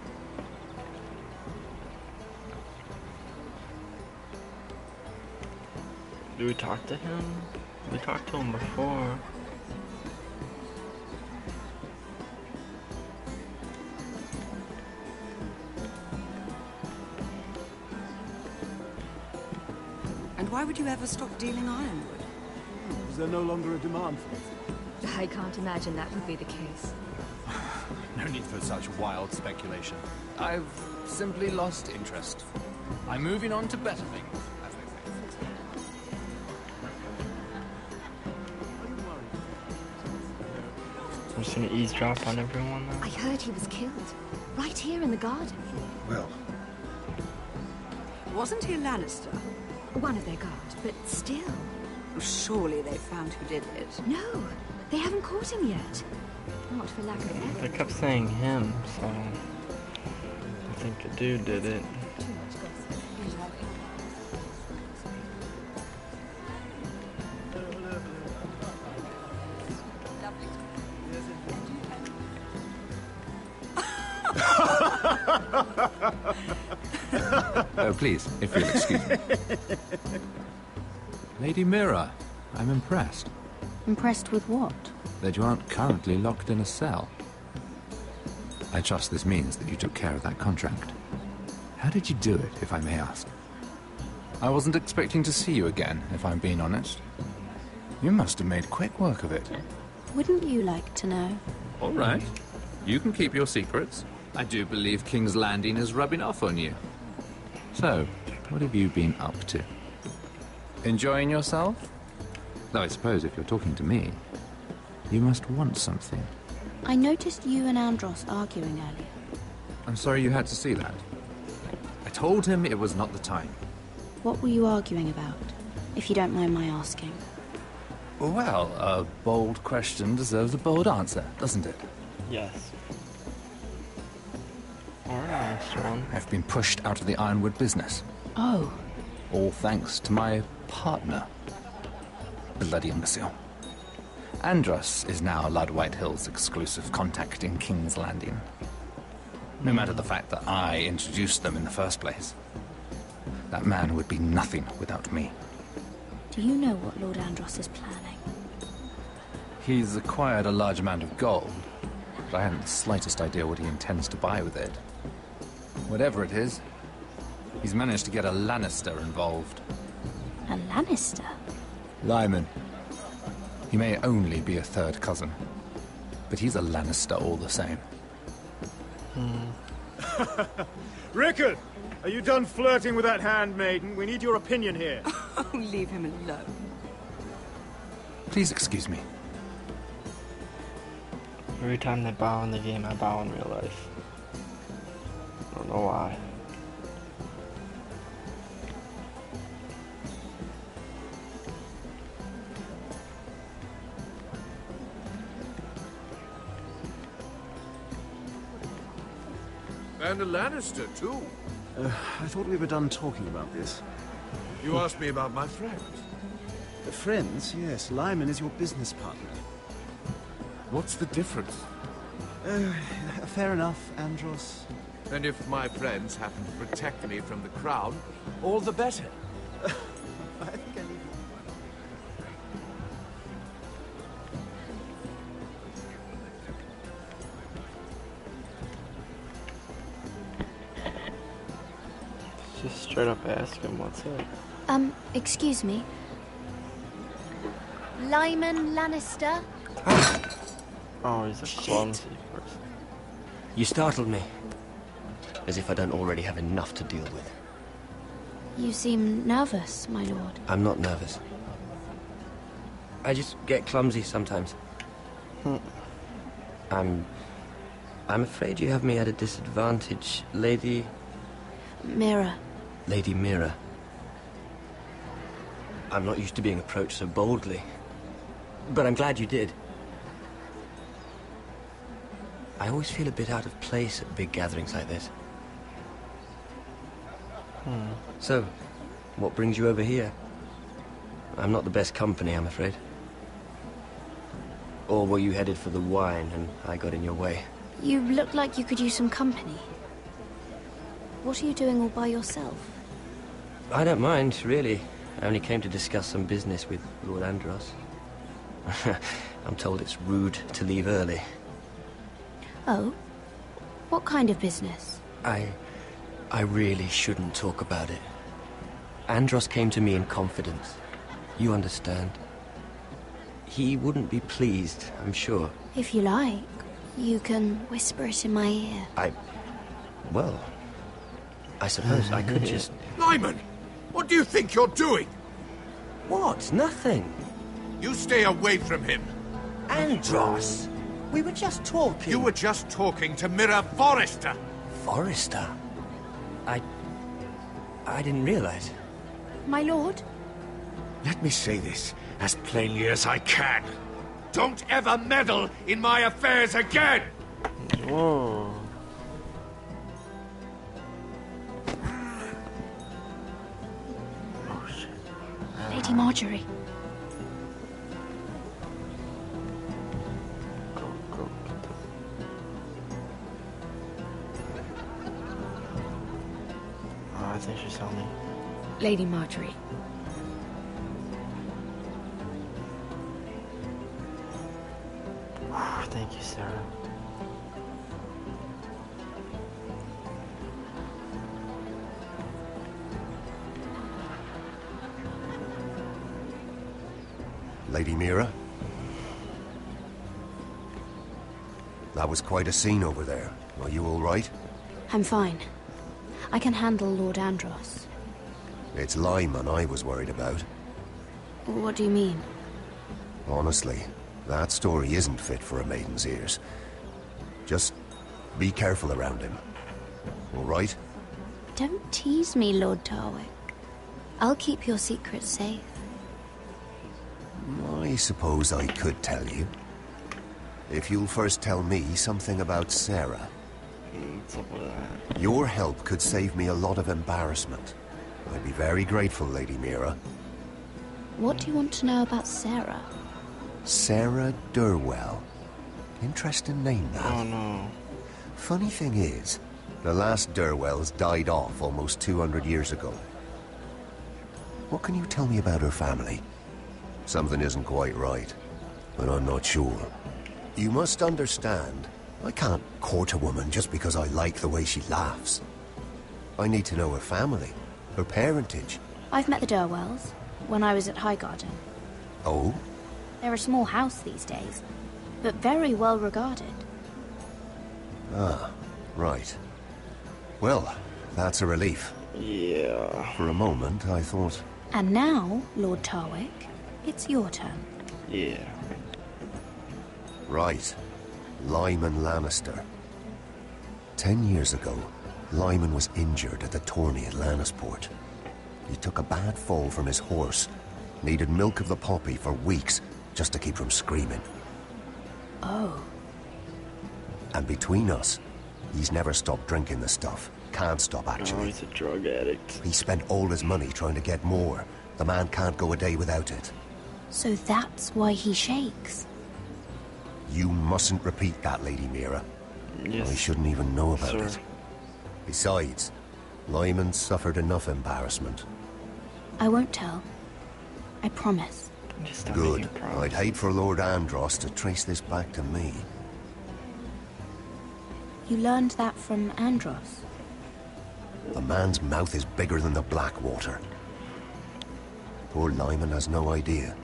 [SPEAKER 1] we talk to him? We talked to him before.
[SPEAKER 9] And why would you ever stop dealing ironwood?
[SPEAKER 14] Is there no longer a demand for it?
[SPEAKER 21] I can't imagine that would be the case.
[SPEAKER 12] No need for such wild speculation. I've simply lost interest. I'm moving on to better things, as they say.
[SPEAKER 1] I'm just gonna eavesdrop on everyone now.
[SPEAKER 21] I heard he was killed. Right here in the garden.
[SPEAKER 14] Well...
[SPEAKER 9] Wasn't he a Lannister?
[SPEAKER 21] One of their guard, but still.
[SPEAKER 9] Surely they found who did it.
[SPEAKER 21] No, they haven't caught him yet. Not for lack of effort.
[SPEAKER 1] They kept saying him, so I think a dude did it.
[SPEAKER 2] Oh, please, if you'll excuse me. Lady Mira, I'm impressed.
[SPEAKER 8] Impressed with what?
[SPEAKER 2] That you aren't currently locked in a cell. I trust this means that you took care of that contract. How did you do it, if I may ask?
[SPEAKER 16] I wasn't expecting to see you again, if I'm being honest. You must have made quick work of it.
[SPEAKER 19] Wouldn't you like to know?
[SPEAKER 16] All right. You can keep your secrets. I do believe King's Landing is rubbing off on you. So, what have you been up to? Enjoying yourself? Though I suppose if you're talking to me, you must want something.
[SPEAKER 19] I noticed you and Andros arguing earlier.
[SPEAKER 16] I'm sorry you had to see that. I told him it was not the time.
[SPEAKER 19] What were you arguing about, if you don't mind my asking?
[SPEAKER 16] Well, a bold question deserves a bold answer, doesn't it?
[SPEAKER 1] Yes. Alright, one.
[SPEAKER 16] I've been pushed out of the Ironwood business.
[SPEAKER 19] Oh.
[SPEAKER 16] All thanks to my partner. Bloody imbecile. Andros is now Lad Whitehill's exclusive contact in King's Landing. No matter the fact that I introduced them in the first place. That man would be nothing without me.
[SPEAKER 19] Do you know what Lord Andros is planning?
[SPEAKER 16] He's acquired a large amount of gold, but I haven't the slightest idea what he intends to buy with it. Whatever it is, he's managed to get a Lannister involved.
[SPEAKER 19] A Lannister?
[SPEAKER 16] Lyman. He may only be a third cousin, but he's a Lannister all the same.
[SPEAKER 15] Rickard! Are you done flirting with that handmaiden? We need your opinion here.
[SPEAKER 9] Oh, leave him alone.
[SPEAKER 16] Please excuse me.
[SPEAKER 1] Every time they bow in the game, I bow in real life. I don't know why.
[SPEAKER 4] And a Lannister, too.
[SPEAKER 14] I thought we were done talking about this.
[SPEAKER 4] You asked me about my friends.
[SPEAKER 14] Friends, yes. Lyman is your business partner.
[SPEAKER 4] What's the difference?
[SPEAKER 14] Fair enough, Andros.
[SPEAKER 4] And if my friends happen to protect me from the crown, all the better.
[SPEAKER 14] I think I need...
[SPEAKER 1] Just straight up ask him what's up.
[SPEAKER 19] Excuse me. Lyman Lannister?
[SPEAKER 1] Oh, he's a clumsy person.
[SPEAKER 13] You startled me. As if I don't already have enough to deal with.
[SPEAKER 19] You seem nervous, my lord.
[SPEAKER 13] I'm not nervous. I just get clumsy sometimes. I'm afraid you have me at a disadvantage, Lady...
[SPEAKER 19] Mira.
[SPEAKER 13] Lady Mira. I'm not used to being approached so boldly. But I'm glad you did. I always feel a bit out of place at big gatherings like this. So, what brings you over here? I'm not the best company, I'm afraid. Or were you headed for the wine and I got in your way?
[SPEAKER 19] You look like you could use some company. What are you doing all by yourself?
[SPEAKER 13] I don't mind, really. I only came to discuss some business with Lord Andros. I'm told it's rude to leave early.
[SPEAKER 19] Oh? What kind of business?
[SPEAKER 13] I really shouldn't talk about it. Andros came to me in confidence. You understand? He wouldn't be pleased, I'm sure.
[SPEAKER 19] If you like, you can whisper it in my ear.
[SPEAKER 13] Well, I suppose I could just...
[SPEAKER 4] Lyman! What do you think you're doing?
[SPEAKER 13] What? Nothing.
[SPEAKER 4] You stay away from him.
[SPEAKER 13] Andros! We were just talking.
[SPEAKER 4] You were just talking to Mira Forrester.
[SPEAKER 13] Forrester? I didn't realize.
[SPEAKER 19] My lord?
[SPEAKER 4] Let me say this as plainly as I can. Don't ever meddle in my affairs again!
[SPEAKER 1] Whoa. Oh, shit.
[SPEAKER 19] Lady Marjorie.
[SPEAKER 1] Go. I think she saw me.
[SPEAKER 8] Lady Marjorie.
[SPEAKER 1] Thank you, Sarah.
[SPEAKER 22] Lady Mira? That was quite a scene over there. Are you all right?
[SPEAKER 19] I'm fine. I can handle Lord Andros.
[SPEAKER 22] It's Lyman I was worried about.
[SPEAKER 19] What do you mean?
[SPEAKER 22] Honestly, that story isn't fit for a maiden's ears. Just be careful around him. All right?
[SPEAKER 19] Don't tease me, Lord Tarwick. I'll keep your secret safe.
[SPEAKER 22] I suppose I could tell you. If you'll first tell me something about Sarah.
[SPEAKER 1] What's up with that?
[SPEAKER 22] Your help could save me a lot of embarrassment. I'd be very grateful, Lady Mira.
[SPEAKER 19] What do you want to know about Sarah?
[SPEAKER 22] Sarah Durwell. Interesting name, that.
[SPEAKER 1] Oh, no.
[SPEAKER 22] Funny thing is, the last Durwells died off almost 200 years ago. What can you tell me about her family? Something isn't quite right, but I'm not sure. You must understand, I can't court a woman just because I like the way she laughs. I need to know her family, her parentage.
[SPEAKER 19] I've met the Durwells when I was at Highgarden.
[SPEAKER 22] Oh?
[SPEAKER 19] They're a small house these days, but very well regarded.
[SPEAKER 22] Ah, right. Well, that's a relief.
[SPEAKER 1] Yeah.
[SPEAKER 22] For a moment, I thought...
[SPEAKER 19] And now, Lord Tarwick, it's your turn.
[SPEAKER 1] Yeah.
[SPEAKER 22] Right. Lyman Lannister. 10 years ago, Lyman was injured at the tourney at Lannisport. He took a bad fall from his horse, needed milk of the poppy for weeks just to keep from screaming.
[SPEAKER 19] Oh.
[SPEAKER 22] And between us, he's never stopped drinking the stuff. Can't stop, actually.
[SPEAKER 1] Oh, he's a drug addict.
[SPEAKER 22] He spent all his money trying to get more. The man can't go a day without it.
[SPEAKER 19] So that's why he shakes.
[SPEAKER 22] You mustn't repeat that, Lady Mira.
[SPEAKER 1] Yes.
[SPEAKER 22] I shouldn't even know about
[SPEAKER 1] Sir.
[SPEAKER 22] it. Besides, Lyman suffered enough embarrassment.
[SPEAKER 19] I won't tell. I promise.
[SPEAKER 22] Good. I'd hate for Lord Andros to trace this back to me.
[SPEAKER 19] You learned that from Andros?
[SPEAKER 22] The man's mouth is bigger than the Blackwater. Poor Lyman has no idea.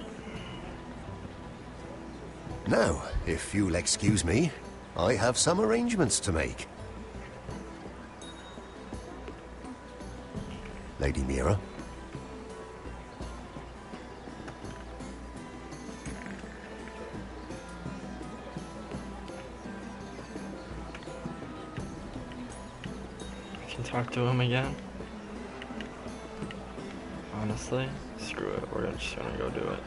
[SPEAKER 22] Now, if you'll excuse me, I have some arrangements to make. Lady Mira?
[SPEAKER 1] I can talk to him again. Honestly, screw it. We're just gonna go do it.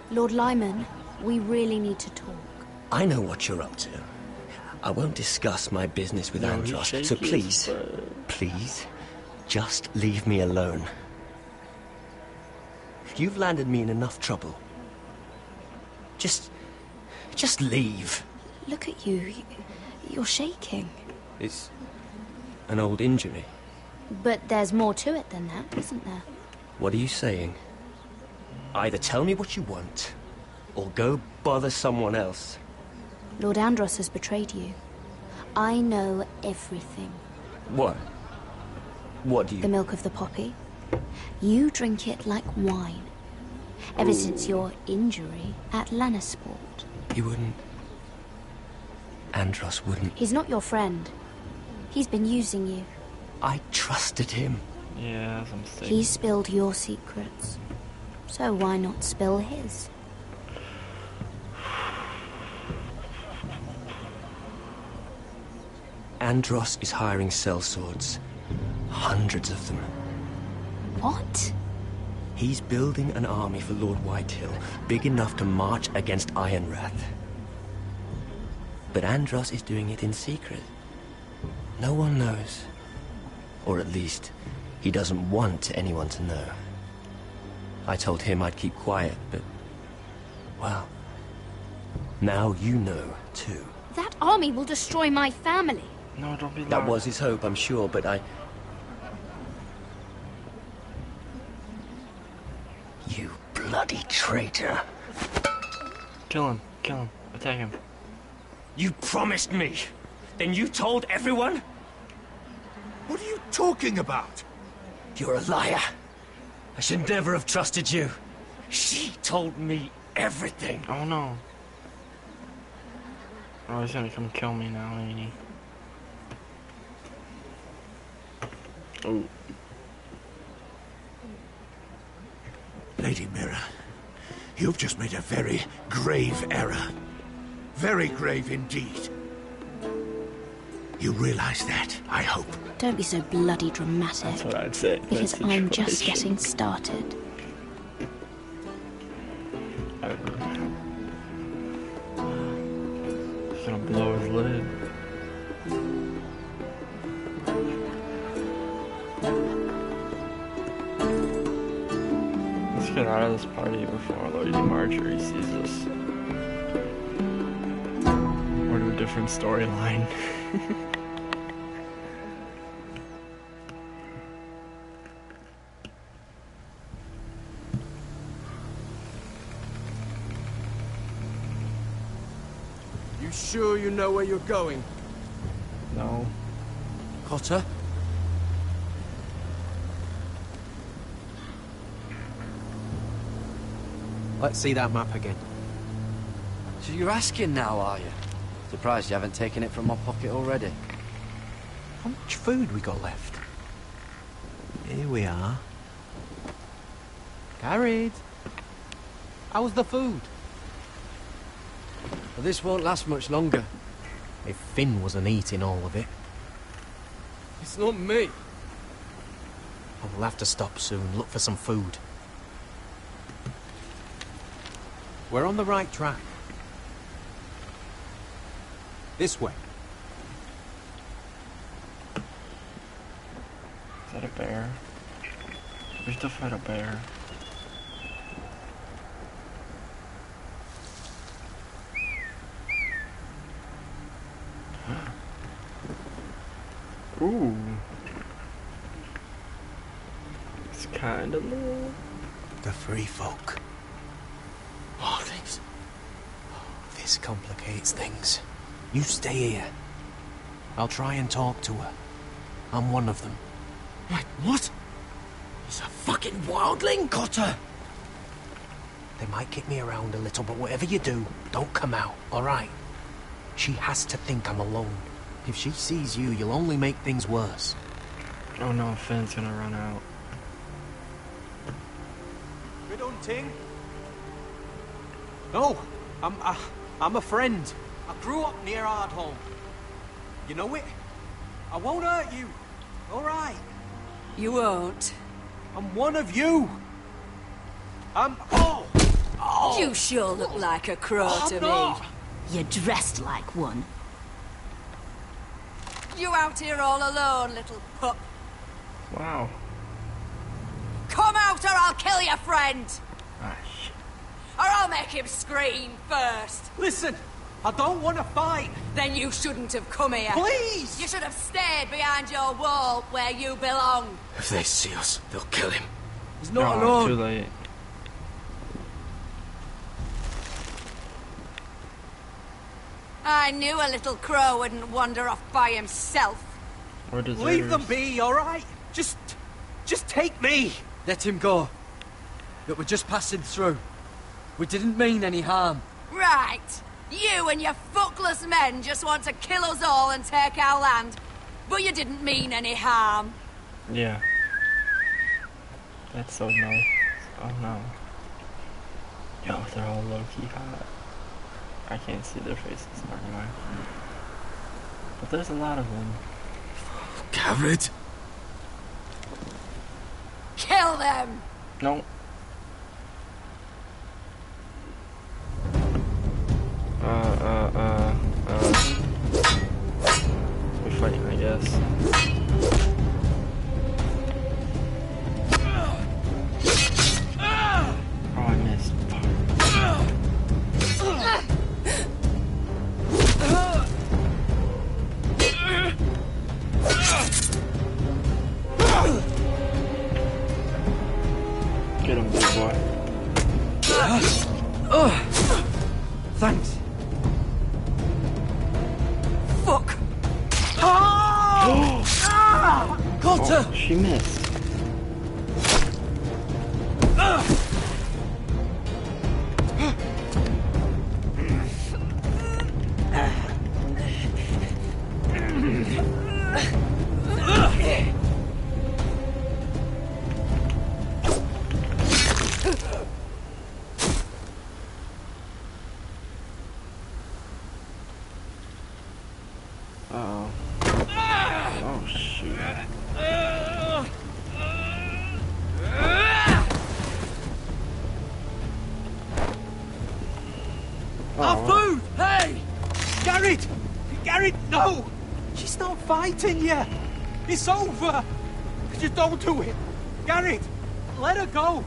[SPEAKER 19] Lord Lyman, we really need to talk.
[SPEAKER 13] I know what you're up to. I won't discuss my business with Andros, so please, please, just leave me alone. You've landed me in enough trouble. Just leave.
[SPEAKER 19] Look at you. You're shaking.
[SPEAKER 13] It's an old injury.
[SPEAKER 19] But there's more to it than that, isn't there?
[SPEAKER 13] What are you saying? Either tell me what you want, or go bother someone else.
[SPEAKER 19] Lord Andros has betrayed you. I know everything.
[SPEAKER 13] What? What do you...
[SPEAKER 19] The milk of the poppy. You drink it like wine. Ever since your injury at Lannisport.
[SPEAKER 13] He wouldn't... Andros wouldn't...
[SPEAKER 19] He's not your friend. He's been using you.
[SPEAKER 13] I trusted him.
[SPEAKER 1] Yeah, that's a mistake.
[SPEAKER 19] He spilled your secrets. So why not spill his?
[SPEAKER 13] Andros is hiring sellswords. Hundreds of them.
[SPEAKER 19] What?
[SPEAKER 13] He's building an army for Lord Whitehill, big enough to march against Ironrath. But Andros is doing it in secret. No one knows. Or at least, he doesn't want anyone to know. I told him I'd keep quiet, but... well... now you know, too.
[SPEAKER 19] That army will destroy my family.
[SPEAKER 1] No, don't be loud.
[SPEAKER 13] That was his hope, I'm sure, but I... You bloody traitor.
[SPEAKER 1] Kill him. Kill him. Attack him.
[SPEAKER 13] You promised me. Then you told everyone?
[SPEAKER 4] What are you talking about?
[SPEAKER 13] You're a liar. should never have trusted you. She told me everything.
[SPEAKER 1] Oh no. Oh, he's gonna come kill me now, ain't he? Oh.
[SPEAKER 4] Lady Mira, you've just made a very grave error. Very grave indeed. You realize that, I hope.
[SPEAKER 19] Don't be so bloody dramatic.
[SPEAKER 1] That's what I'd say.
[SPEAKER 19] Because I'm just getting started.
[SPEAKER 1] He's gonna blow his lid. Let's get out of this party before Lady Marjorie sees us. Or to a different storyline.
[SPEAKER 13] You sure you know where you're going?
[SPEAKER 1] No.
[SPEAKER 13] Cotter? Let's see that map again.
[SPEAKER 7] So you're asking now, are you? Surprised you haven't taken it from my pocket already.
[SPEAKER 13] How much food we got left? Here we are. Carried. How's the food?
[SPEAKER 7] Well, this won't last much longer.
[SPEAKER 13] If Finn wasn't eating all of it.
[SPEAKER 7] It's not me.
[SPEAKER 13] I will have to stop soon, look for some food. We're on the right track. This way.
[SPEAKER 1] Is that a bear? We have to fight a bear. Ooh. It's kinda low.
[SPEAKER 13] The free folk. Oh, this complicates things. You stay here. I'll try and talk to her. I'm one of them.
[SPEAKER 7] Wait, what? He's a fucking wildling, Cotter!
[SPEAKER 13] They might kick me around a little, but whatever you do, don't come out, alright? She has to think I'm alone. If she sees you, you'll only make things worse.
[SPEAKER 1] Oh no, Finn's gonna run out.
[SPEAKER 13] Good hunting. No, I'm a friend. I grew up near Ardholm. You know it? I won't hurt you. All right.
[SPEAKER 9] You won't.
[SPEAKER 13] I'm one of you. Oh!
[SPEAKER 9] You sure look like a crow to me.
[SPEAKER 19] You're dressed like one.
[SPEAKER 9] You out here all alone, little pup.
[SPEAKER 1] Wow.
[SPEAKER 9] Come out or I'll kill your friend.
[SPEAKER 1] Ah, shit.
[SPEAKER 9] Or I'll make him scream first.
[SPEAKER 13] Listen, I don't want to fight.
[SPEAKER 9] Then you shouldn't have come here.
[SPEAKER 13] Please!
[SPEAKER 9] You should have stayed behind your wall where you belong.
[SPEAKER 13] If they see us, they'll kill him.
[SPEAKER 7] He's not
[SPEAKER 1] Oh,
[SPEAKER 7] alone.
[SPEAKER 1] too late.
[SPEAKER 9] I knew a little crow wouldn't wander off by himself.
[SPEAKER 1] Or deserters.
[SPEAKER 13] Leave them be, all right? Just take me.
[SPEAKER 7] Let him go. But we're just passing through. We didn't mean any harm.
[SPEAKER 9] Right. You and your fuckless men just want to kill us all and take our land. But you didn't mean any harm.
[SPEAKER 1] Yeah. That's so nice. Oh no. Yo, they're all low-key hot. I can't see their faces anyway. But there's a lot of them.
[SPEAKER 7] Garrett?
[SPEAKER 9] Kill them!
[SPEAKER 1] No. We're fighting, I guess. Oh, I missed. Get him, big boy.
[SPEAKER 7] Thanks.
[SPEAKER 9] Fuck!
[SPEAKER 13] Cotter!
[SPEAKER 1] Oh, she missed. Uh-oh. Oh, shoot.
[SPEAKER 13] Our food! Hey! Garrett! Garrett, no! She's not fighting yet! It's over! Just don't do it! Garrett! Let her go!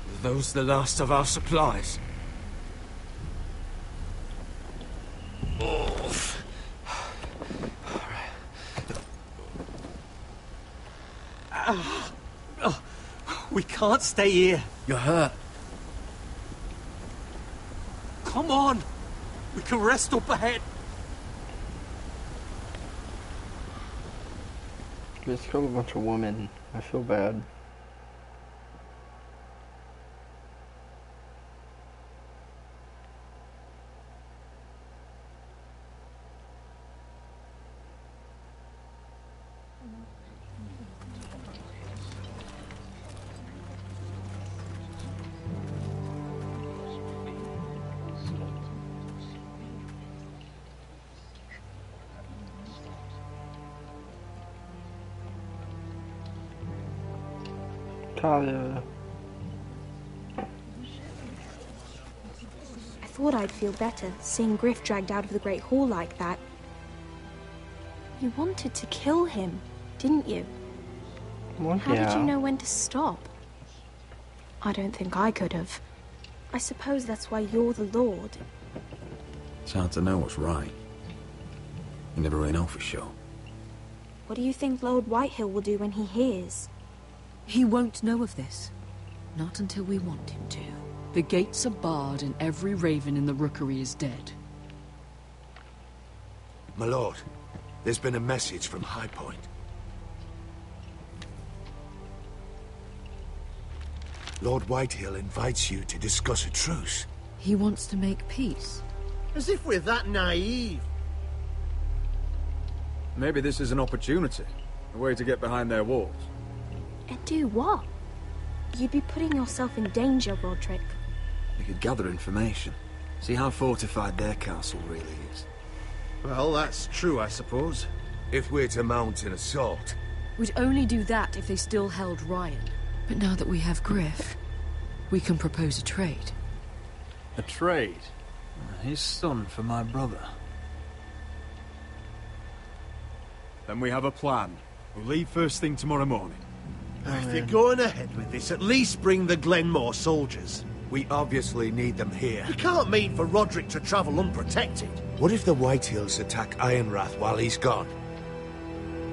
[SPEAKER 13] Are those the last of our supplies? We can't stay here.
[SPEAKER 7] You're hurt.
[SPEAKER 13] Come on! We can rest up ahead.
[SPEAKER 1] Just killed a bunch of women. I feel bad. Talia.
[SPEAKER 18] I thought I'd feel better, seeing Griff dragged out of the Great Hall like that. You wanted to kill him, didn't you?
[SPEAKER 1] Well,
[SPEAKER 18] How
[SPEAKER 1] yeah.
[SPEAKER 18] did you know when to stop? I don't think I could have. I suppose that's why you're the Lord.
[SPEAKER 3] It's hard to know what's right. You never really know for sure.
[SPEAKER 18] What do you think Lord Whitehill will do when he hears?
[SPEAKER 20] He won't know of this. Not until we want him to. The gates are barred and every raven in the rookery is dead.
[SPEAKER 4] My lord, there's been a message from High Point. Lord Whitehill invites you to discuss a truce.
[SPEAKER 20] He wants to make peace.
[SPEAKER 23] As if we're that naive.
[SPEAKER 15] Maybe this is an opportunity. A way to get behind their walls.
[SPEAKER 18] And do what? You'd be putting yourself in danger, Roderick.
[SPEAKER 3] We could gather information. See how fortified their castle really is.
[SPEAKER 23] Well, that's true, I suppose.
[SPEAKER 4] If we're to mount an assault.
[SPEAKER 20] We'd only do that if they still held Ryan. But now that we have Griff, we can propose a trade.
[SPEAKER 15] A trade? His son for my brother. Then we have a plan. We'll leave first thing tomorrow morning.
[SPEAKER 23] If you're going ahead with this, at least bring the Glenmore soldiers.
[SPEAKER 4] We obviously need them here.
[SPEAKER 23] You can't mean for Roderick to travel unprotected.
[SPEAKER 4] What if the Whitehills attack Ironrath while he's gone?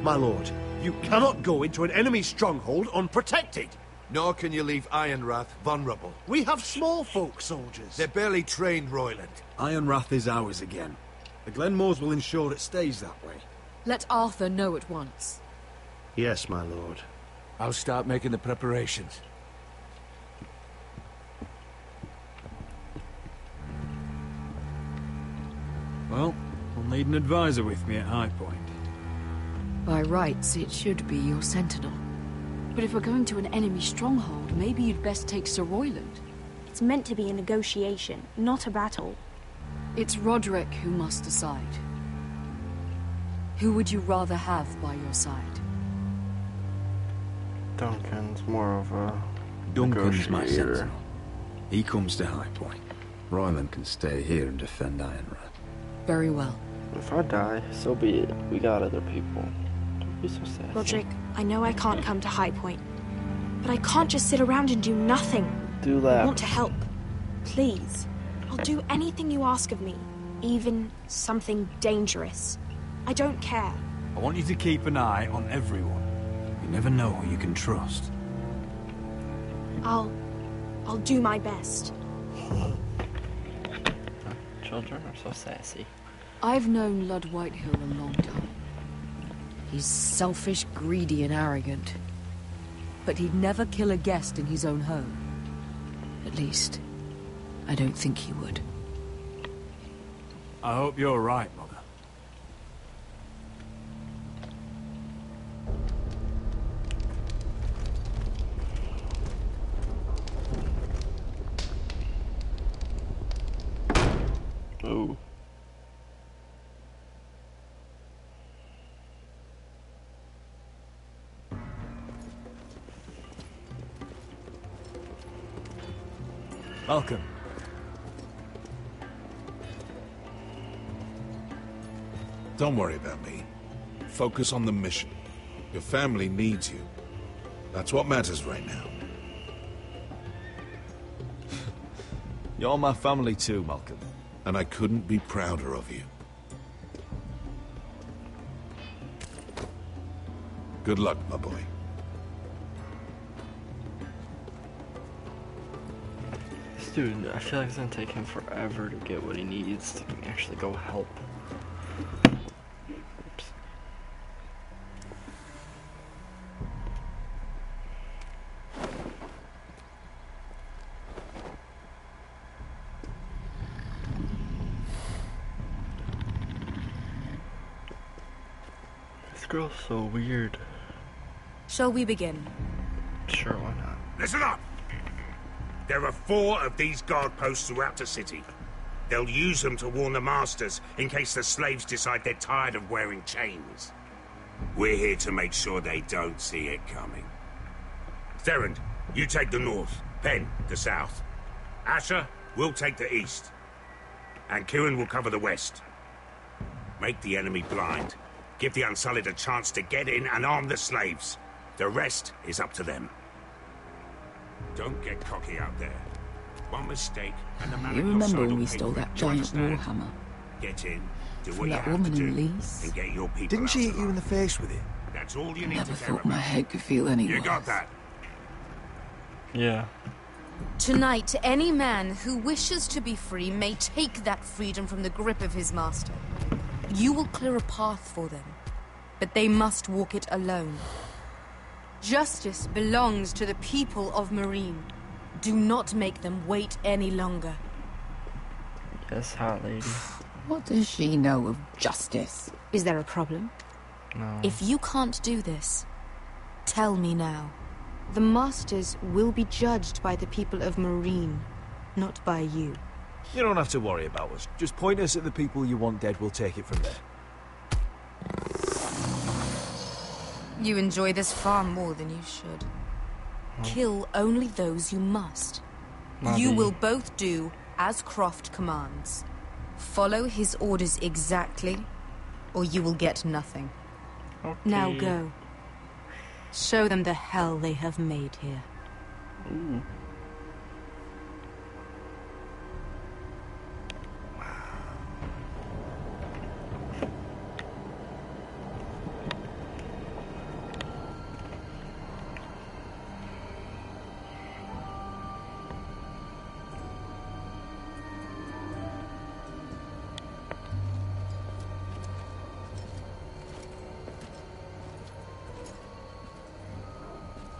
[SPEAKER 23] My lord, you cannot go into an enemy stronghold unprotected.
[SPEAKER 4] Nor can you leave Ironrath vulnerable.
[SPEAKER 23] We have small folk soldiers.
[SPEAKER 4] They're barely trained, Royland.
[SPEAKER 3] Ironrath is ours again. The Glenmores will ensure it stays that way.
[SPEAKER 20] Let Arthur know at once.
[SPEAKER 23] Yes, my lord.
[SPEAKER 4] I'll start making the preparations.
[SPEAKER 15] Well, we'll need an advisor with me at High Point.
[SPEAKER 20] By rights, it should be your sentinel. But if we're going to an enemy stronghold, maybe you'd best take Sir Royland.
[SPEAKER 18] It's meant to be a negotiation, not a battle.
[SPEAKER 20] It's Roderick who must decide. Who would you rather have by your side?
[SPEAKER 1] Duncan's more of a
[SPEAKER 3] Duncan's my
[SPEAKER 1] negotiator.
[SPEAKER 3] sentinel. He comes to High Point. Royland can stay here and defend Ironrath.
[SPEAKER 20] Very well.
[SPEAKER 1] If I die, so be it. We got other people. Don't be so sad.
[SPEAKER 18] Roderick, I know I can't come to High Point, but I can't just sit around and do nothing.
[SPEAKER 1] Do
[SPEAKER 18] I
[SPEAKER 1] that.
[SPEAKER 18] want to help. Please. I'll do anything you ask of me, even something dangerous. I don't care.
[SPEAKER 15] I want you to keep an eye on everyone. You never know who you can trust.
[SPEAKER 18] I'll do my best.
[SPEAKER 1] Children are so sassy.
[SPEAKER 20] I've known Lord Whitehill a long time. He's selfish, greedy, and arrogant. But he'd never kill a guest in his own home. At least, I don't think he would.
[SPEAKER 15] I hope you're right, Mother.
[SPEAKER 1] Oh.
[SPEAKER 15] Malcolm.
[SPEAKER 17] Don't worry about me. Focus on the mission. Your family needs you. That's what matters right now.
[SPEAKER 15] You're my family too, Malcolm.
[SPEAKER 17] And I couldn't be prouder of you. Good luck, my boy.
[SPEAKER 1] This dude, I feel like it's gonna take him forever to get what he needs to actually go help. Oops. This girl's so weird.
[SPEAKER 21] Shall we begin?
[SPEAKER 1] Sure, why not?
[SPEAKER 17] Listen up! There are 4 of these guard posts throughout the city. They'll use them to warn the masters in case the slaves decide they're tired of wearing chains. We're here to make sure they don't see it coming. Therend, you take the north. Penn, the south. Asher, we'll take the east. And Kieran will cover the west. Make the enemy blind. Give the Unsullied a chance to get in and arm the slaves. The rest is up to them. Don't get cocky out there. One mistake, and the man
[SPEAKER 6] You
[SPEAKER 17] at your
[SPEAKER 6] remember
[SPEAKER 17] side
[SPEAKER 6] when
[SPEAKER 17] will
[SPEAKER 6] we
[SPEAKER 17] pay
[SPEAKER 6] stole
[SPEAKER 17] for it,
[SPEAKER 6] that
[SPEAKER 17] you
[SPEAKER 6] giant
[SPEAKER 17] understand?
[SPEAKER 6] warhammer?
[SPEAKER 17] Get in, do
[SPEAKER 6] From
[SPEAKER 17] what you
[SPEAKER 6] that
[SPEAKER 17] have
[SPEAKER 6] woman
[SPEAKER 17] to
[SPEAKER 6] in
[SPEAKER 17] do,
[SPEAKER 6] Leeds?
[SPEAKER 17] and get your people
[SPEAKER 14] Didn't
[SPEAKER 17] out
[SPEAKER 14] she hit
[SPEAKER 17] alive.
[SPEAKER 14] you in the face with it?
[SPEAKER 17] That's all you need
[SPEAKER 6] Never
[SPEAKER 17] to care
[SPEAKER 6] thought my
[SPEAKER 17] about.
[SPEAKER 6] head could feel any
[SPEAKER 17] You
[SPEAKER 6] worse.
[SPEAKER 17] got that?
[SPEAKER 1] Yeah.
[SPEAKER 21] Tonight, any man who wishes to be free may take that freedom from the grip of his master. You will clear a path for them, but they must walk it alone. Justice belongs to the people of Marine. Do not make them wait any longer.
[SPEAKER 1] Yes, hot lady.
[SPEAKER 6] What does she know of justice?
[SPEAKER 21] Is there a problem?
[SPEAKER 1] No.
[SPEAKER 21] If you can't do this, tell me now. The Masters will be judged by the people of Marine, not by you.
[SPEAKER 15] You don't have to worry about us. Just point us at the people you want dead, we'll take it from there.
[SPEAKER 21] You enjoy this far more than you should. Kill only those you must. You will both do as Croft commands. Follow his orders exactly, or you will get nothing.
[SPEAKER 1] Okay.
[SPEAKER 21] Now go. Show them the hell they have made here.
[SPEAKER 1] Ooh.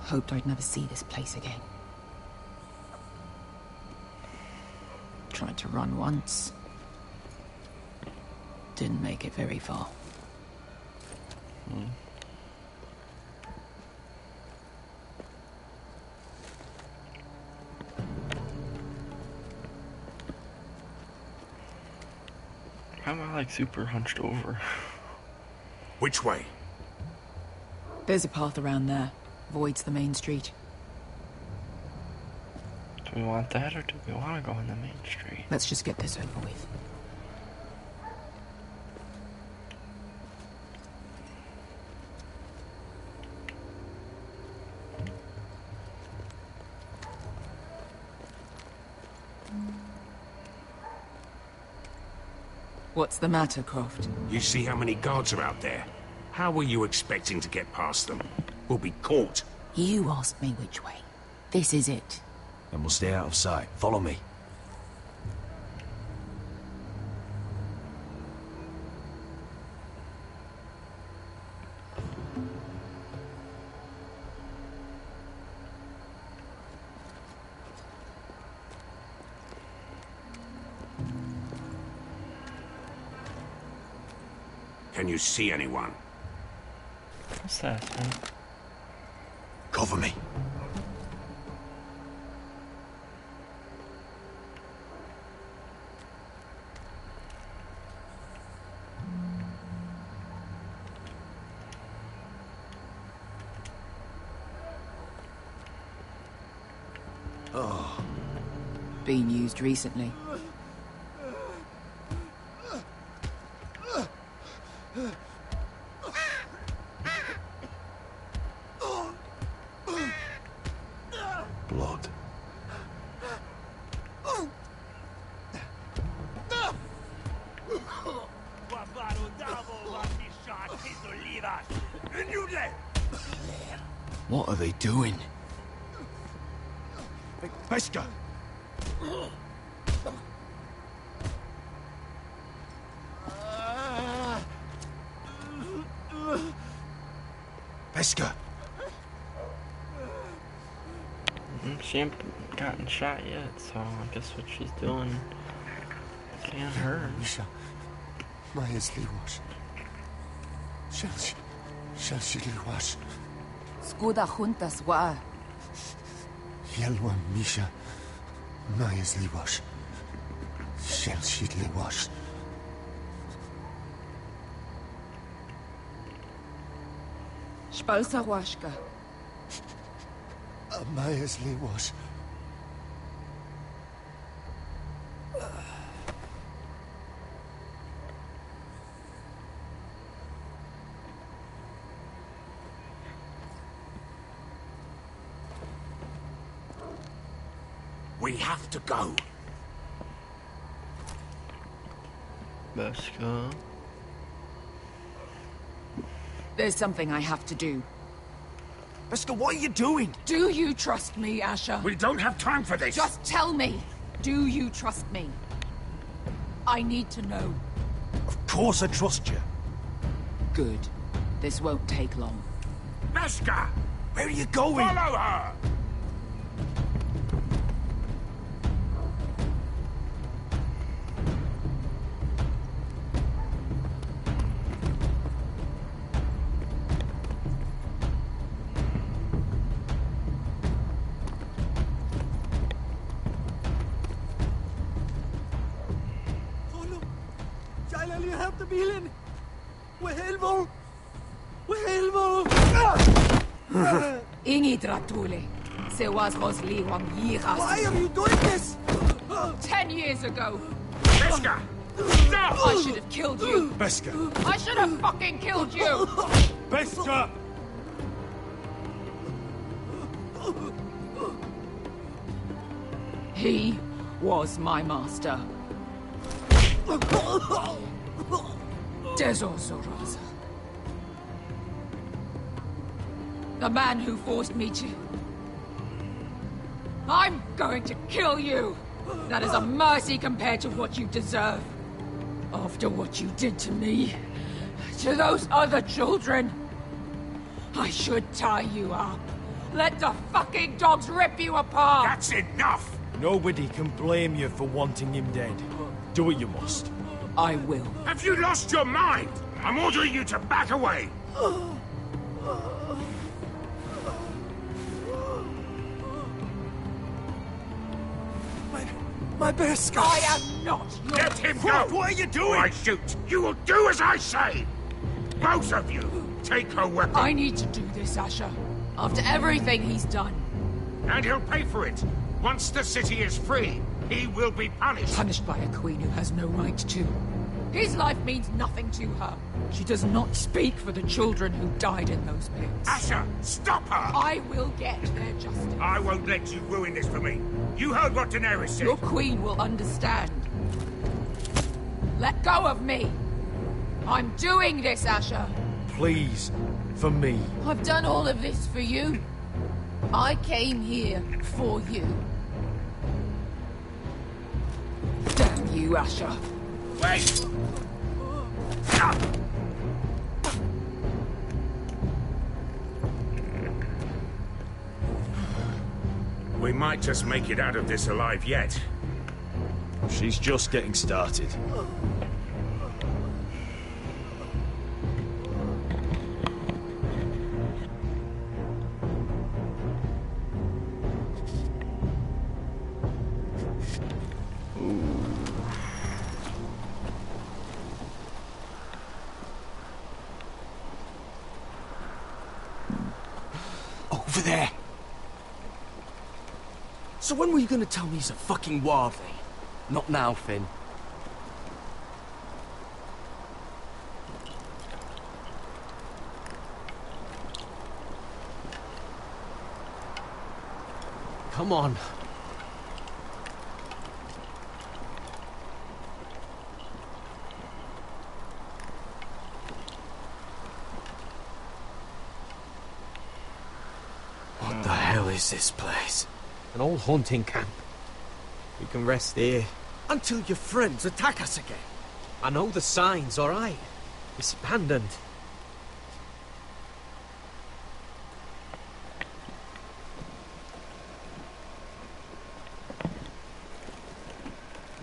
[SPEAKER 6] Hoped I'd never see this place again. Tried to run once. Didn't make it very far.
[SPEAKER 1] How am I like super hunched over?
[SPEAKER 17] Which way?
[SPEAKER 6] There's a path around there. Voids the main street.
[SPEAKER 1] Do we want that or do we want to go on the main street?
[SPEAKER 6] Let's just get this over with. What's the matter, Croft?
[SPEAKER 17] You see how many guards are out there? How were you expecting to get past them? We'll be caught.
[SPEAKER 6] You asked me which way. This is it.
[SPEAKER 15] And we'll stay out of sight. Follow me.
[SPEAKER 17] Can you see anyone?
[SPEAKER 1] What's that, man?
[SPEAKER 23] Cover me.
[SPEAKER 6] Oh. Been used recently.
[SPEAKER 23] Blood.
[SPEAKER 13] What are they doing?
[SPEAKER 23] Pesca! Pesca!
[SPEAKER 1] She ain't gotten shot yet, so I guess what she's doing can't hurt.
[SPEAKER 22] Misha, Maya's Liwash. Shall she Liwash?
[SPEAKER 6] Skuda juntas wa.
[SPEAKER 22] Yelwa Misha, Maya's Liwash. Shall she Liwash?
[SPEAKER 6] Spalsa washka.
[SPEAKER 22] Maya's Liwash.
[SPEAKER 17] We have to go.
[SPEAKER 1] Let's go.
[SPEAKER 6] There's something I have to do.
[SPEAKER 23] Pesca, what are you doing?
[SPEAKER 6] Do you trust me, Asher?
[SPEAKER 17] We don't have time for this.
[SPEAKER 6] Just tell me. Do you trust me? I need to know.
[SPEAKER 23] Of course I trust you.
[SPEAKER 6] Good. This won't take long.
[SPEAKER 17] Pesca!
[SPEAKER 23] Where are you going?
[SPEAKER 17] Follow her!
[SPEAKER 6] Ingi Dratule. Se was Rosli Wang Yiras.
[SPEAKER 13] Why are you doing this?
[SPEAKER 6] 10 years ago.
[SPEAKER 17] Pesca! Stop!
[SPEAKER 6] I should have killed you.
[SPEAKER 23] Pesca!
[SPEAKER 6] I should have fucking killed you.
[SPEAKER 23] Pesca!
[SPEAKER 6] He was my master. Dezor Zoraza. The man who forced me to... I'm going to kill you! That is a mercy compared to what you deserve. After what you did to me, to those other children, I should tie you up. Let the fucking dogs rip you apart!
[SPEAKER 17] That's enough!
[SPEAKER 15] Nobody can blame you for wanting him dead. Do what you must.
[SPEAKER 6] I will.
[SPEAKER 17] Have you lost your mind? I'm ordering you to back away!
[SPEAKER 13] My best guy.
[SPEAKER 6] I am not your...
[SPEAKER 17] Let him go!
[SPEAKER 23] What are you doing?
[SPEAKER 17] Or I shoot! You will do as I say! Both of you, take her weapon.
[SPEAKER 6] I need to do this, Asher. After everything he's done.
[SPEAKER 17] And he'll pay for it. Once the city is free, he will be punished.
[SPEAKER 6] Punished by a queen who has no right to. His life means nothing to her. She does not speak for the children who died in those pits.
[SPEAKER 17] Asher, stop her!
[SPEAKER 6] I will get their justice.
[SPEAKER 17] I won't let you ruin this for me. You heard what Daenerys said.
[SPEAKER 6] Your queen will understand. Let go of me. I'm doing this, Asher.
[SPEAKER 15] Please, for me.
[SPEAKER 6] I've done all of this for you. I came here for you. Damn you, Asher.
[SPEAKER 17] Wait! We might just make it out of this alive yet.
[SPEAKER 15] She's just getting started.
[SPEAKER 13] over there. So when were you gonna tell me he's a fucking wildling?
[SPEAKER 7] Not now, Finn.
[SPEAKER 13] Come on. What the hell is this place?
[SPEAKER 5] An old hunting camp. We can rest here.
[SPEAKER 13] Until your friends attack us again.
[SPEAKER 5] I know the signs, all right? It's abandoned.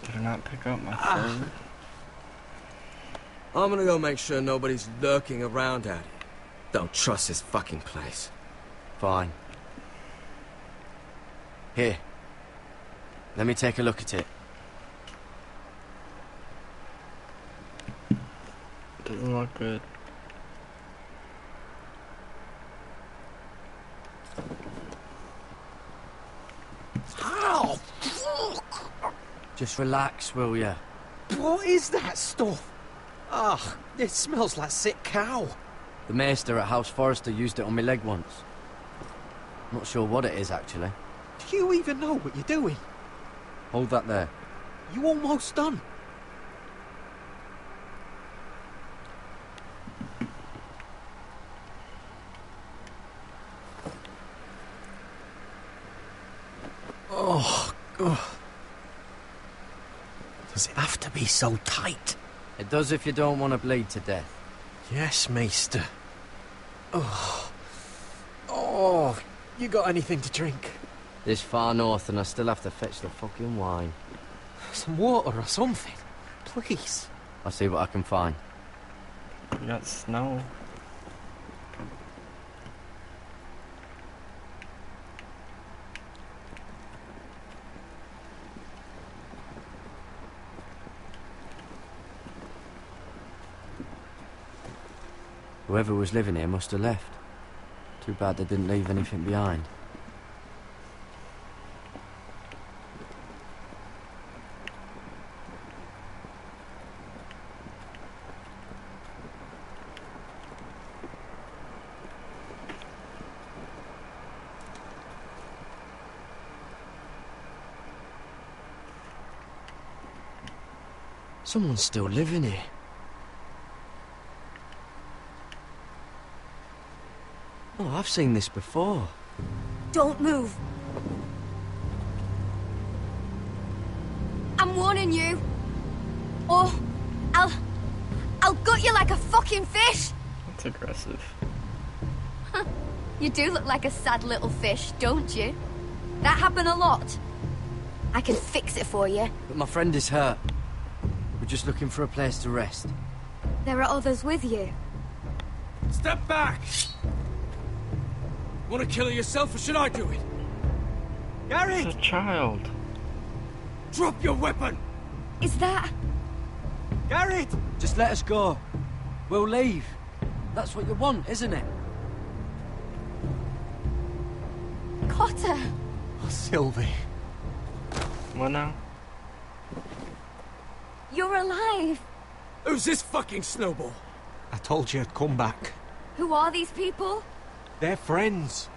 [SPEAKER 1] Did I not pick up my phone?
[SPEAKER 13] I'm gonna go make sure nobody's lurking around out here. Don't trust this fucking place.
[SPEAKER 7] Fine. Here. Let me take a look at it.
[SPEAKER 1] Doesn't look good.
[SPEAKER 5] Ow! Fuck!
[SPEAKER 7] Just relax, will ya?
[SPEAKER 5] What is that stuff? Ah, it smells like sick cow.
[SPEAKER 7] The maester at House Forrester used it on my leg once. Not sure what it is, actually.
[SPEAKER 5] Do you even know what you're doing?
[SPEAKER 7] Hold that there.
[SPEAKER 5] You almost done. Oh, God. Does it have to be so tight?
[SPEAKER 7] It does if you don't want to bleed to death.
[SPEAKER 5] Yes, Maester. Oh. Oh, you got anything to drink?
[SPEAKER 7] This far north and I still have to fetch the fucking wine.
[SPEAKER 5] Some water or something, please.
[SPEAKER 7] I'll see what I can find.
[SPEAKER 1] We got snow.
[SPEAKER 7] Whoever was living here must have left. Too bad they didn't leave anything behind.
[SPEAKER 13] Someone's still living here. Oh, I've seen this before.
[SPEAKER 8] Don't move. I'm warning you. Or I'll gut you like a fucking fish.
[SPEAKER 1] That's aggressive.
[SPEAKER 8] You do look like a sad little fish, don't you? That happen a lot. I can fix it for you.
[SPEAKER 7] But my friend is hurt. We're just looking for a place to rest.
[SPEAKER 8] There are others with you.
[SPEAKER 13] Step back! Want to kill her yourself, or should I do it? Garrett!
[SPEAKER 1] It's a child.
[SPEAKER 13] Drop your weapon!
[SPEAKER 8] Is that...
[SPEAKER 13] Garrett!
[SPEAKER 7] Just let us go. We'll leave. That's what you want, isn't it?
[SPEAKER 8] Cotter!
[SPEAKER 5] Oh, Sylvie.
[SPEAKER 1] What now?
[SPEAKER 8] You're alive!
[SPEAKER 13] Who's this fucking snowball?
[SPEAKER 5] I told you I'd come back.
[SPEAKER 8] Who are these people?
[SPEAKER 5] They're friends.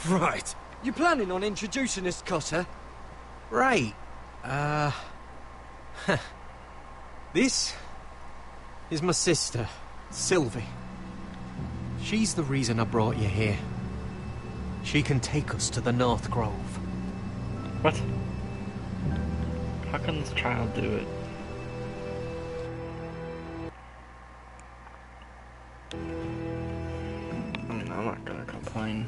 [SPEAKER 13] Right.
[SPEAKER 7] You planning on introducing us, Cotter?
[SPEAKER 5] Right. This is my sister, Sylvie. She's the reason I brought you here. She can take us to the North Grove.
[SPEAKER 1] What? How can this child do it? I mean, I'm not gonna complain.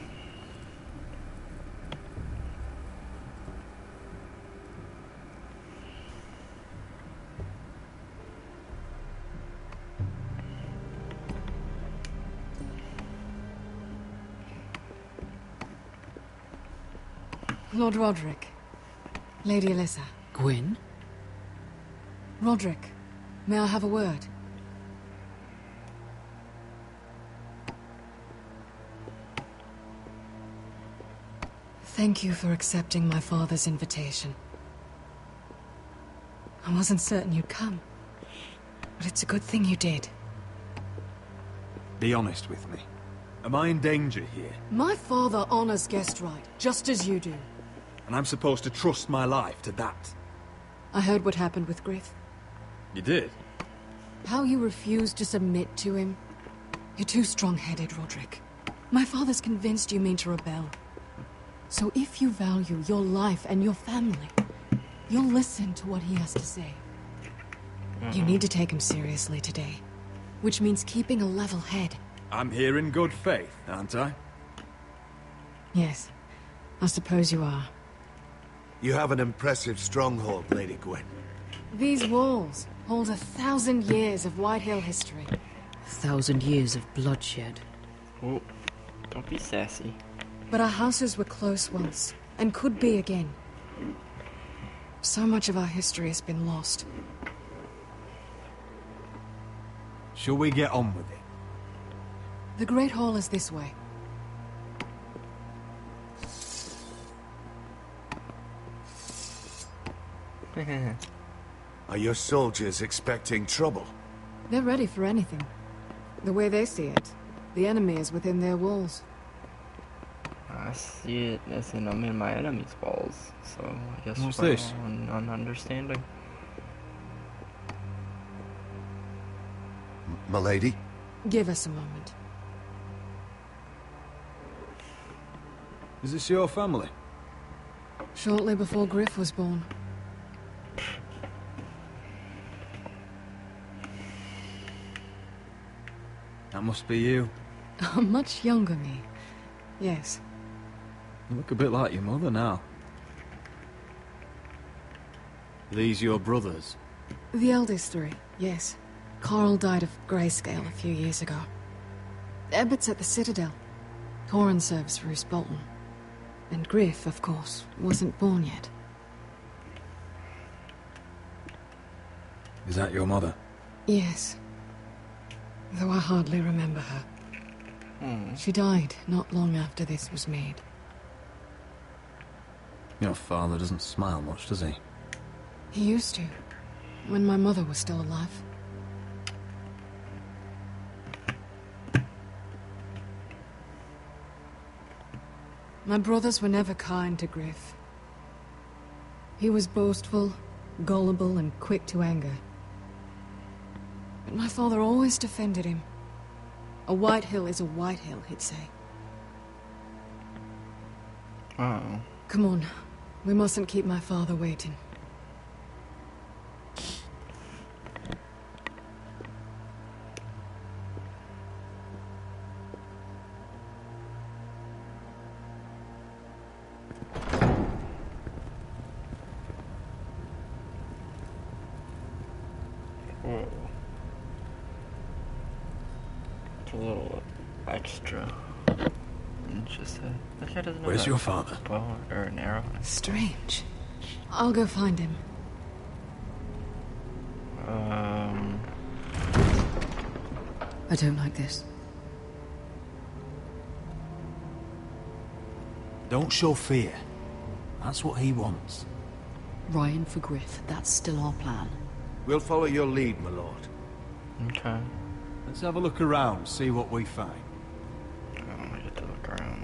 [SPEAKER 20] Lord Roderick. Lady Alyssa.
[SPEAKER 6] Gwyn?
[SPEAKER 20] Roderick, may I have a word? Thank you for accepting my father's invitation. I wasn't certain you'd come, but it's a good thing you did.
[SPEAKER 15] Be honest with me. Am I in danger here?
[SPEAKER 20] My father honors guest right, just as you do.
[SPEAKER 15] And I'm supposed to trust my life to that?
[SPEAKER 20] I heard what happened with Griff.
[SPEAKER 15] You did?
[SPEAKER 20] How you refused to submit to him. You're too strong-headed, Roderick. My father's convinced you mean to rebel. So if you value your life and your family, you'll listen to what he has to say. You need to take him seriously today, which means keeping a level head.
[SPEAKER 15] I'm here in good faith, aren't I?
[SPEAKER 20] Yes, I suppose you are.
[SPEAKER 23] You have an impressive stronghold, Lady Gwyn.
[SPEAKER 20] These walls hold 1,000 years of Whitehill history.
[SPEAKER 21] 1,000 years of bloodshed.
[SPEAKER 1] Oh, don't be sassy.
[SPEAKER 20] But our houses were close once, and could be again. So much of our history has been lost.
[SPEAKER 15] Shall we get on with it?
[SPEAKER 20] The Great Hall is this way.
[SPEAKER 23] Are your soldiers expecting trouble?
[SPEAKER 20] They're ready for anything. The way they see it, the enemy is within their walls.
[SPEAKER 1] I see it as in I'm in my enemy's walls, so I guess
[SPEAKER 15] What's
[SPEAKER 1] we're
[SPEAKER 15] this?
[SPEAKER 1] on understanding.
[SPEAKER 23] Milady?
[SPEAKER 20] Give us a moment.
[SPEAKER 15] Is this your family?
[SPEAKER 20] Shortly before Griff was born.
[SPEAKER 15] That must be you.
[SPEAKER 20] A much younger me. Yes.
[SPEAKER 15] You look a bit like your mother now. These your brothers?
[SPEAKER 20] The eldest three, yes. Carl died of grayscale a few years ago. Ebbett's at the Citadel. Torrin serves Roose Bolton. And Griff, of course, wasn't born yet.
[SPEAKER 15] Is that your mother?
[SPEAKER 20] Yes. Though I hardly remember her. She died not long after this was made.
[SPEAKER 15] Your father doesn't smile much, does he?
[SPEAKER 20] He used to, when my mother was still alive. My brothers were never kind to Griff. He was boastful, gullible, and quick to anger. But my father always defended him. A Whitehill is a Whitehill, he'd say.
[SPEAKER 1] Oh.
[SPEAKER 20] Come on. We mustn't keep my father waiting.
[SPEAKER 1] Whoa. It's a little extra. Just that guy doesn't know.
[SPEAKER 15] Where's your father?
[SPEAKER 1] Bow or an arrow.
[SPEAKER 20] Strange. I'll go find him.
[SPEAKER 21] I don't like this.
[SPEAKER 3] Don't show fear. That's what he wants.
[SPEAKER 21] Ryan for Griff, that's still our plan.
[SPEAKER 23] We'll follow your lead, my lord.
[SPEAKER 1] Okay.
[SPEAKER 15] Let's have a look around, see what we find.
[SPEAKER 1] I get to look around.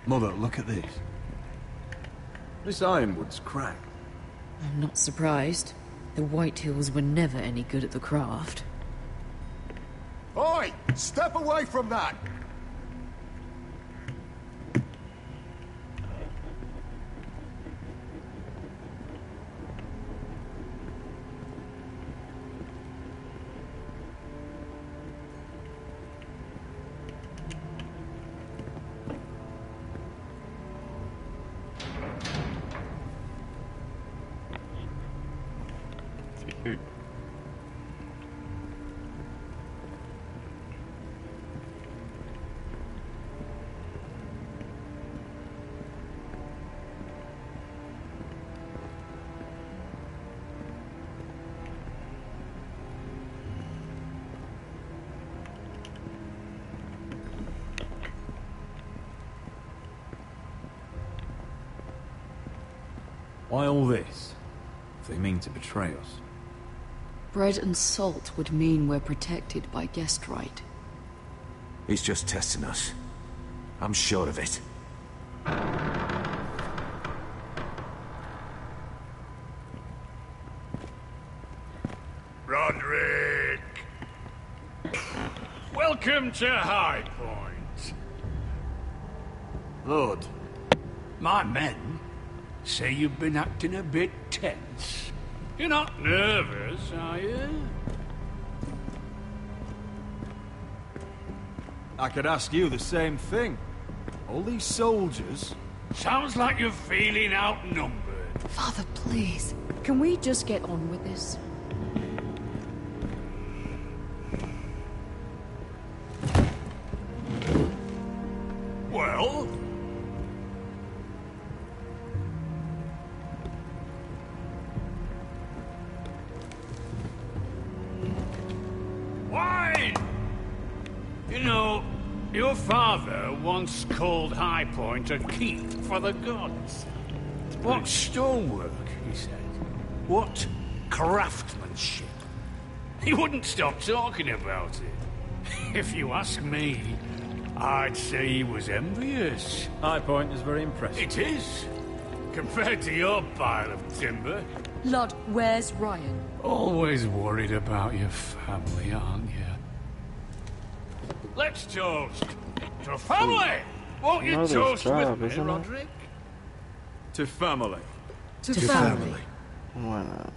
[SPEAKER 15] Mother, look at this. This ironwood's cracked.
[SPEAKER 21] I'm not surprised. The Whitehills were never any good at the craft.
[SPEAKER 23] Oi! Step away from that!
[SPEAKER 1] Weird.
[SPEAKER 15] Why all this? If they mean to betray us.
[SPEAKER 10] Bread and salt would mean we're protected by guest right.
[SPEAKER 23] He's just testing us. I'm sure of it.
[SPEAKER 4] Roderick! Welcome to High Point. Lord, my men say you've been acting a bit tense. You're not nervous, are you?
[SPEAKER 15] I could ask you the same thing. All these soldiers...
[SPEAKER 4] Sounds like you're feeling outnumbered.
[SPEAKER 20] Father, please. Can we just get on with this?
[SPEAKER 4] Well? Wine! You know, your father once called High Point a keep for the gods. What stonework, he said. What craftsmanship. He wouldn't stop talking about it. If you ask me, I'd say he was envious.
[SPEAKER 15] High Point is very impressive.
[SPEAKER 4] It is. Compared to your pile of timber.
[SPEAKER 21] Lord, where's Ryan?
[SPEAKER 4] Always worried about your family, aren't you? Let's toast to family! Won't you toast with me, Roderick?
[SPEAKER 15] To family.
[SPEAKER 20] To family.
[SPEAKER 1] Why not?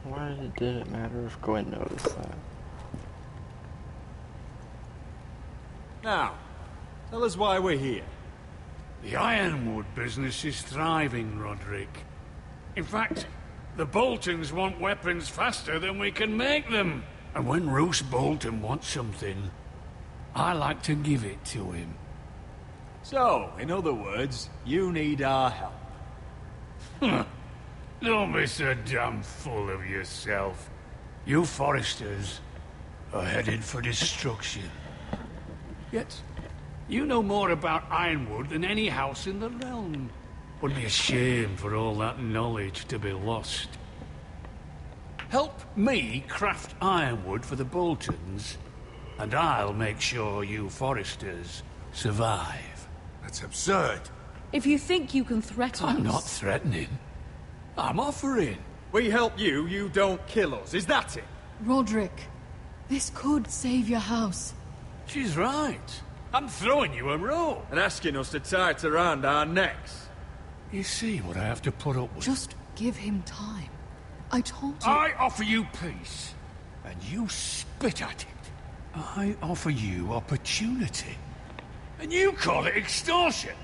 [SPEAKER 1] Why did it matter if Gwen noticed that?
[SPEAKER 15] Now, tell us why we're here.
[SPEAKER 4] The Ironwood business is thriving, Roderick. In fact, the Boltons want weapons faster than we can make them. And when Roose Bolton wants something, I like to give it to him.
[SPEAKER 15] So, in other words, you need our help.
[SPEAKER 4] Don't be so damn full of yourself. You Forresters are headed for destruction. Yet, you know more about Ironwood than any house in the realm. Would be a shame for all that knowledge to be lost. Help me craft ironwood for the Boltons, and I'll make sure you Forresters survive.
[SPEAKER 23] That's absurd.
[SPEAKER 10] If you think you can threaten us...
[SPEAKER 4] I'm not threatening. I'm offering.
[SPEAKER 15] We help you, you don't kill us. Is that it?
[SPEAKER 20] Roderick, this could save your house.
[SPEAKER 4] She's right. I'm throwing you a rope.
[SPEAKER 15] And asking us to tie it around our necks.
[SPEAKER 4] You see what I have to put up with?
[SPEAKER 20] Just give him time. I told you...
[SPEAKER 4] I offer you peace, and you spit at it. I offer you opportunity, and you call it extortion.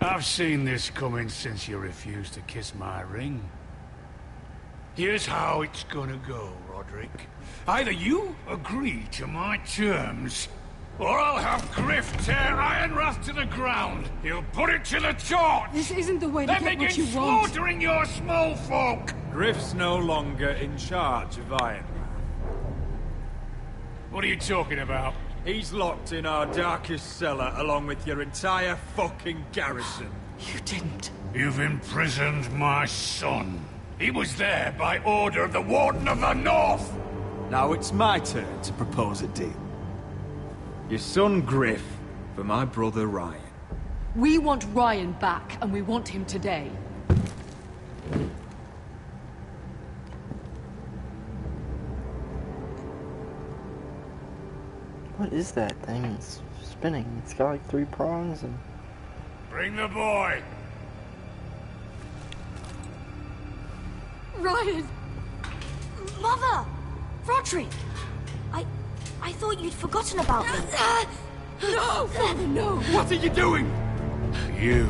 [SPEAKER 4] I've seen this coming since you refused to kiss my ring. Here's how it's gonna go, Roderick. Either you agree to my terms, or I'll have Griff tear Ironrath to the ground. He'll put it to the torch.
[SPEAKER 20] This isn't the way to
[SPEAKER 4] then
[SPEAKER 20] get what you
[SPEAKER 4] begin
[SPEAKER 20] want.
[SPEAKER 4] slaughtering your small folk.
[SPEAKER 15] Griff's no longer in charge of Ironrath.
[SPEAKER 4] What are you talking about?
[SPEAKER 15] He's locked in our darkest cellar along with your entire fucking garrison.
[SPEAKER 20] You didn't.
[SPEAKER 4] You've imprisoned my son. He was there by order of the Warden of the North.
[SPEAKER 15] Now it's my turn to propose a deal. Your son Griff for my brother Ryan.
[SPEAKER 10] We want Ryan back, and we want him today.
[SPEAKER 1] What is that thing? It's spinning. It's got like 3 prongs and...
[SPEAKER 4] Bring the boy!
[SPEAKER 18] Ryan! Mother! Roderick! I thought you'd forgotten about me.
[SPEAKER 6] No! Father, no!
[SPEAKER 4] What are you doing? You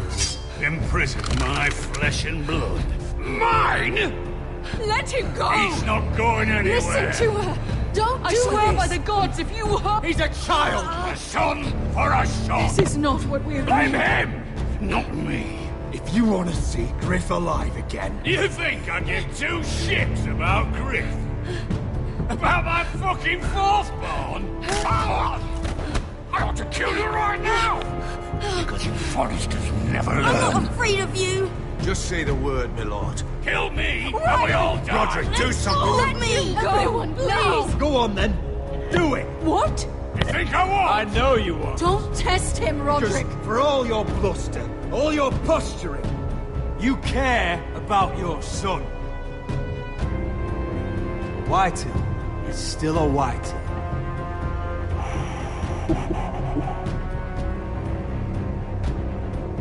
[SPEAKER 4] imprisoned my flesh and blood. Mine?
[SPEAKER 6] Let him go!
[SPEAKER 4] He's not going anywhere.
[SPEAKER 6] Listen to her! Don't do
[SPEAKER 10] I
[SPEAKER 6] this!
[SPEAKER 10] swear by the gods, if you hurt...
[SPEAKER 4] He's a child! A son for a son!
[SPEAKER 6] This is not what we
[SPEAKER 4] Blame
[SPEAKER 6] agreed.
[SPEAKER 4] him! Not me!
[SPEAKER 23] If you want to see Griff alive again...
[SPEAKER 4] You think I give 2 shits about Griff? About my fucking 4th born? I ought to kill you right now! Because you Forresters never
[SPEAKER 19] I'm
[SPEAKER 4] learn.
[SPEAKER 19] not afraid of you!
[SPEAKER 3] Just say the word, my lord.
[SPEAKER 4] Kill me, and we all die.
[SPEAKER 3] Roderick, do something.
[SPEAKER 19] Let me go!
[SPEAKER 6] Everyone, please!
[SPEAKER 3] Go on then. Do it.
[SPEAKER 6] What?
[SPEAKER 4] You think I won't?
[SPEAKER 3] I know you won't.
[SPEAKER 6] Don't test him, Roderick!
[SPEAKER 3] Because for all your bluster, all your posturing, you care about your son. Whitehill is still a Whitehill.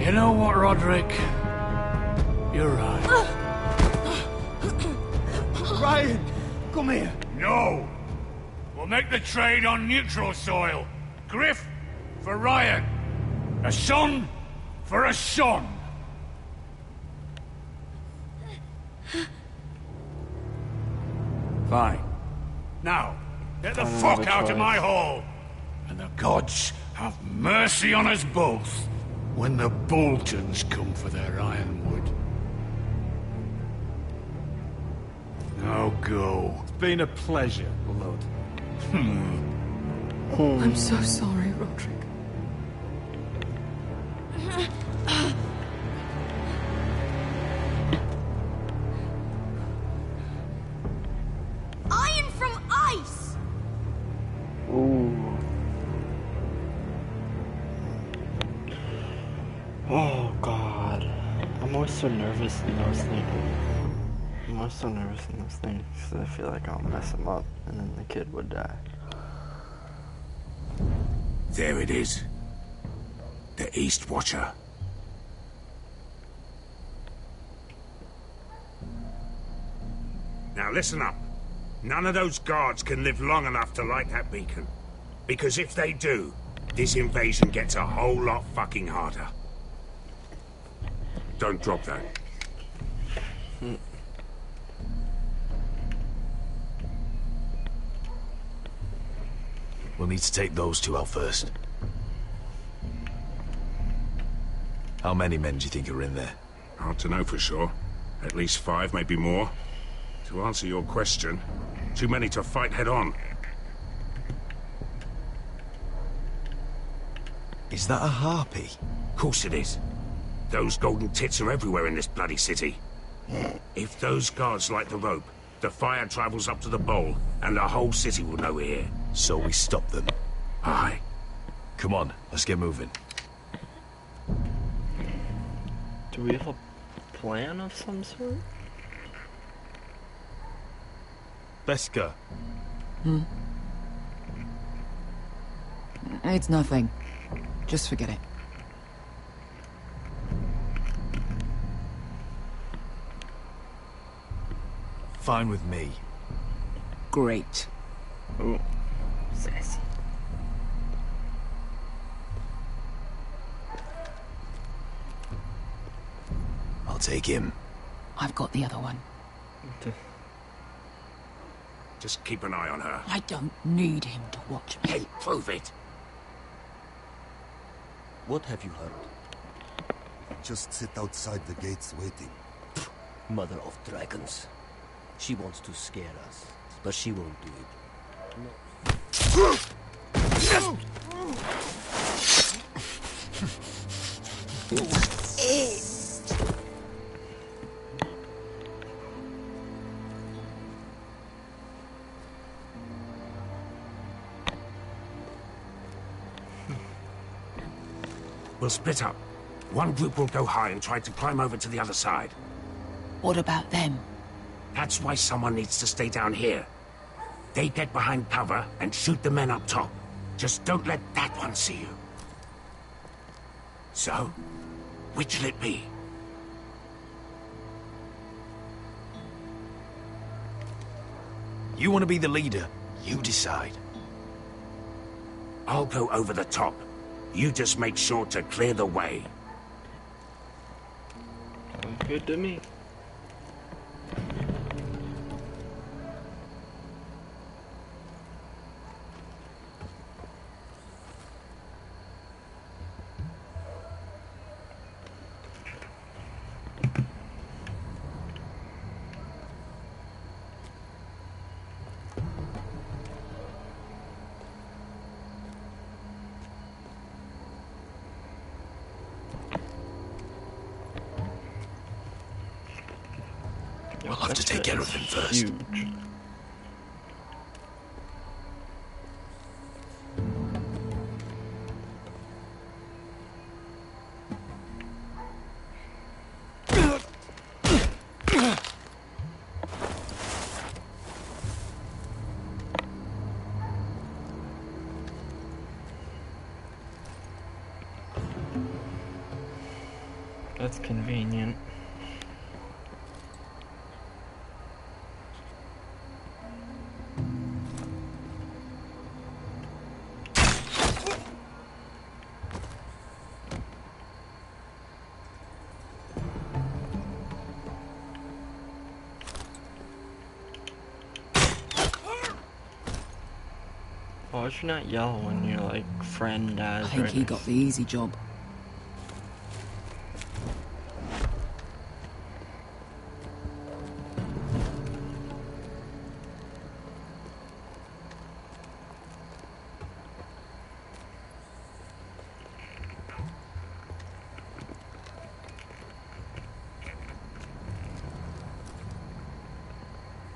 [SPEAKER 4] You know what, Roderick? You're right.
[SPEAKER 3] Ryan, come here.
[SPEAKER 4] No! We'll make the trade on neutral soil. Griff for Ryan. A son for a son. Fine. Now, get the fuck out of my hall. And the gods have mercy on us both when the Boltons come for their ironwood. Now go.
[SPEAKER 5] It's been a pleasure, Lord.
[SPEAKER 20] I'm so sorry, Roderick.
[SPEAKER 19] Iron from ice!
[SPEAKER 1] Ooh. Oh god. I'm always so nervous in those things. I'm always so nervous in those things because I feel like I'll mess him up and then the kid would die.
[SPEAKER 17] There it is. The East Watcher. Now listen up. None of those guards can live long enough to light that beacon. Because if they do, this invasion gets a whole lot fucking harder. Don't drop that.
[SPEAKER 3] We'll need to take those two out first. How many men do you think are in there?
[SPEAKER 17] Hard to know for sure. At least 5, maybe more. To answer your question, too many to fight head on.
[SPEAKER 3] Is that a harpy?
[SPEAKER 17] Of course it is. Those golden tits are everywhere in this bloody city. If those guards light the rope, the fire travels up to the bowl, and the whole city will know we're here.
[SPEAKER 3] So we stop them.
[SPEAKER 17] Aye.
[SPEAKER 3] Come on, let's get moving.
[SPEAKER 1] Do we have a plan of some sort?
[SPEAKER 5] Beskha.
[SPEAKER 10] It's nothing. Just forget it.
[SPEAKER 3] Fine with me.
[SPEAKER 10] Great.
[SPEAKER 1] Ooh, sassy.
[SPEAKER 3] I'll take him.
[SPEAKER 10] I've got the other one.
[SPEAKER 17] Just keep an eye on her.
[SPEAKER 10] I don't need him to watch me.
[SPEAKER 17] Hey, prove it.
[SPEAKER 2] What have you heard?
[SPEAKER 22] Just sit outside the gates waiting.
[SPEAKER 2] Mother of dragons. She wants to scare us, but she won't do it. No.
[SPEAKER 17] We'll split up. One group will go high and try to climb over to the other side.
[SPEAKER 10] What about them?
[SPEAKER 17] That's why someone needs to stay down here. They get behind cover and shoot the men up top. Just don't let that one see you. So, which'll it be?
[SPEAKER 3] You want to be the leader? You decide.
[SPEAKER 17] I'll go over the top. You just make sure to clear the way.
[SPEAKER 1] Sounds good to me.
[SPEAKER 3] We'll have to take care of him first.
[SPEAKER 1] Huge. That's convenient. Why would you not yell when your like friend dies?
[SPEAKER 10] I think he got the easy job.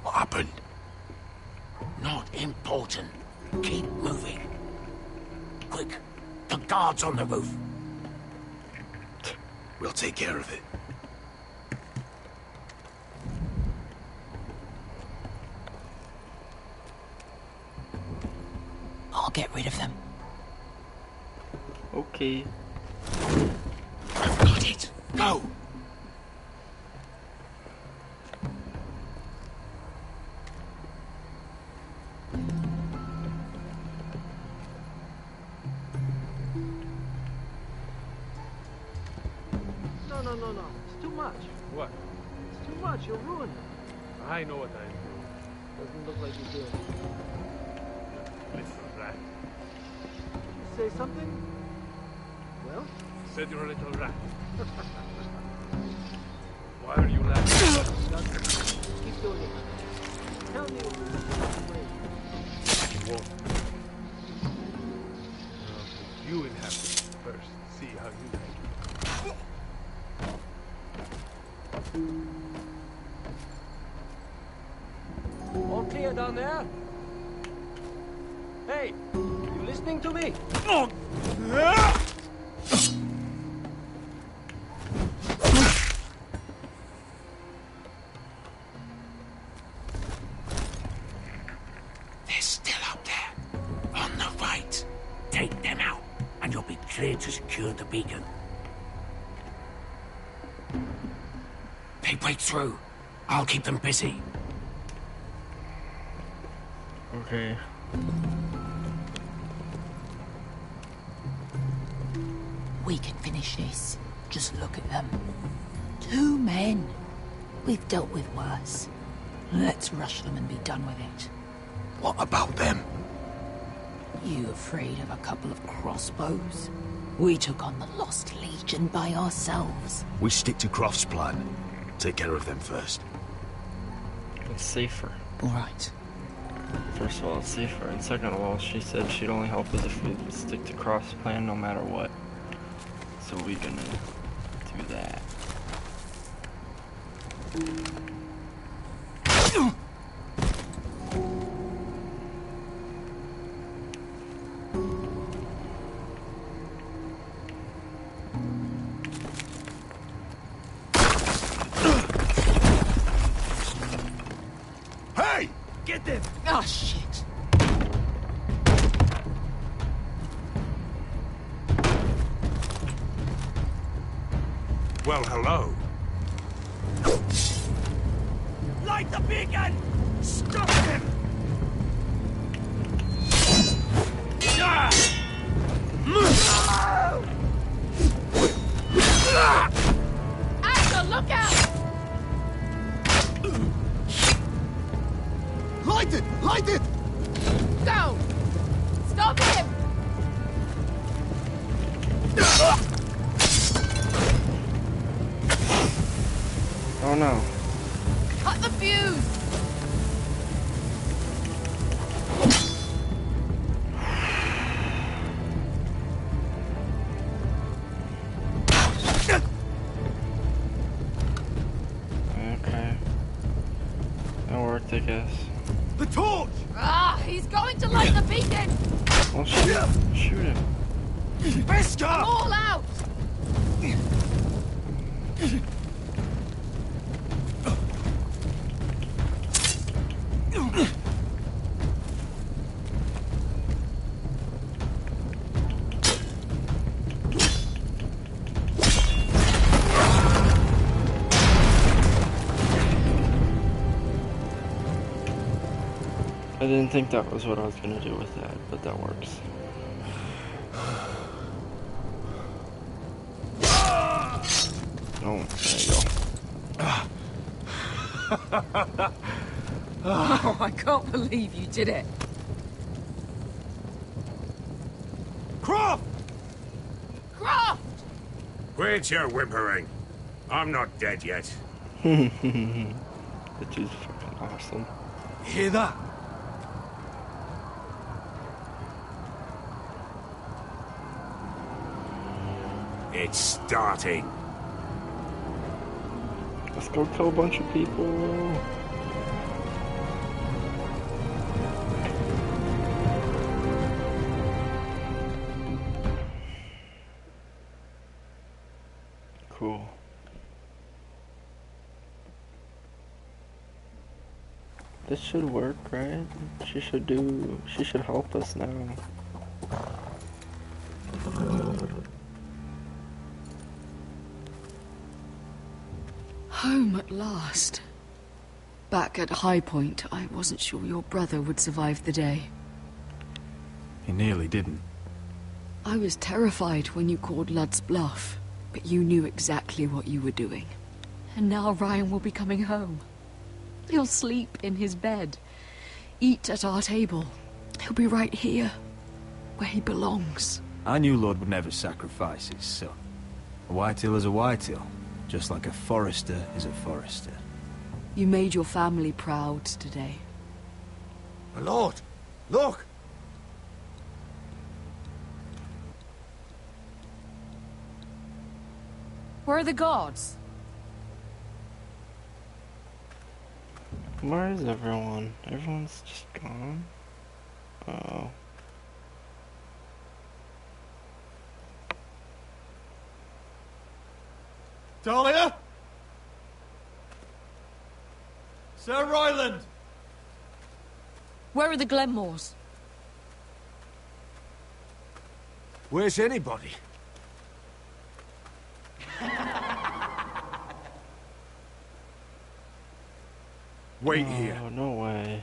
[SPEAKER 4] What happened? Not important. Keep moving. Quick, the guard's on the roof.
[SPEAKER 3] We'll take care of it.
[SPEAKER 10] I'll get rid of them.
[SPEAKER 1] Okay.
[SPEAKER 4] I've got it. Go!
[SPEAKER 5] No. It's too much.
[SPEAKER 11] What?
[SPEAKER 5] It's too much. You'll ruin it.
[SPEAKER 11] I know what I'm doing.
[SPEAKER 5] Doesn't look like you do.
[SPEAKER 11] Little rat.
[SPEAKER 5] Say something? Well?
[SPEAKER 11] Said you're a little rat. Why are you laughing?
[SPEAKER 5] Keep doing it. Tell me what
[SPEAKER 11] I won't. You inhabit first. See how you like it.
[SPEAKER 5] All clear down there? Hey, you listening to me?
[SPEAKER 4] They're still up there. On the right. Take them out, and you'll be clear to secure the beacon. They break through. I'll keep them busy.
[SPEAKER 1] Okay.
[SPEAKER 10] We can finish this. Just look at them. 2 men. We've dealt with worse. Let's rush them and be done with it.
[SPEAKER 3] What about them?
[SPEAKER 10] You afraid of a couple of crossbows? We took on the Lost Legion by ourselves.
[SPEAKER 3] We stick to Croft's plan. Take care of them first.
[SPEAKER 1] It's safer.
[SPEAKER 10] All right.
[SPEAKER 1] First of all, it's safer, and second of all, she said she'd only help us if we stick to Croft's plan no matter what. So we're gonna do that.
[SPEAKER 3] Hey! Get them!
[SPEAKER 10] Oh, shit.
[SPEAKER 17] Well, hello.
[SPEAKER 4] Light the beacon! Stop him!
[SPEAKER 6] Axel, look out!
[SPEAKER 3] Light it! Light it!
[SPEAKER 6] Go! Stop him!
[SPEAKER 1] Oh no.
[SPEAKER 6] Cut the fuse!
[SPEAKER 1] Okay. I guess.
[SPEAKER 23] The torch!
[SPEAKER 6] Ah, he's going to light the beacon!
[SPEAKER 1] Well, shoot him.
[SPEAKER 23] Beskha!
[SPEAKER 6] I'm all out!
[SPEAKER 1] I didn't think that was what I was gonna do with that, but that works. Oh, there you go.
[SPEAKER 6] Oh, I can't believe you did it.
[SPEAKER 23] Croft!
[SPEAKER 6] Croft!
[SPEAKER 17] Quit your whimpering. I'm not dead yet.
[SPEAKER 1] That dude's fucking awesome.
[SPEAKER 23] Hear that?
[SPEAKER 17] It's starting.
[SPEAKER 1] Let's go kill a bunch of people. Cool. This should work, right? She should help us now.
[SPEAKER 20] Home at last. Back at High Point, I wasn't sure your brother would survive the day.
[SPEAKER 3] He nearly didn't.
[SPEAKER 20] I was terrified when you called Ludd's bluff, but you knew exactly what you were doing. And now Ryan will be coming home. He'll sleep in his bed, eat at our table. He'll be right here, where he belongs.
[SPEAKER 3] I knew Lord would never sacrifice his son. A Whitetail is a Whitetail, just like a Forrester is a Forrester.
[SPEAKER 20] You made your family proud today.
[SPEAKER 23] My lord, look!
[SPEAKER 21] Where are the guards?
[SPEAKER 1] Where is everyone? Everyone's just gone? Oh.
[SPEAKER 23] Talia? Sir Ryland!
[SPEAKER 21] Where are the Glenmores?
[SPEAKER 23] Where's anybody? Wait here.
[SPEAKER 1] Oh, no way.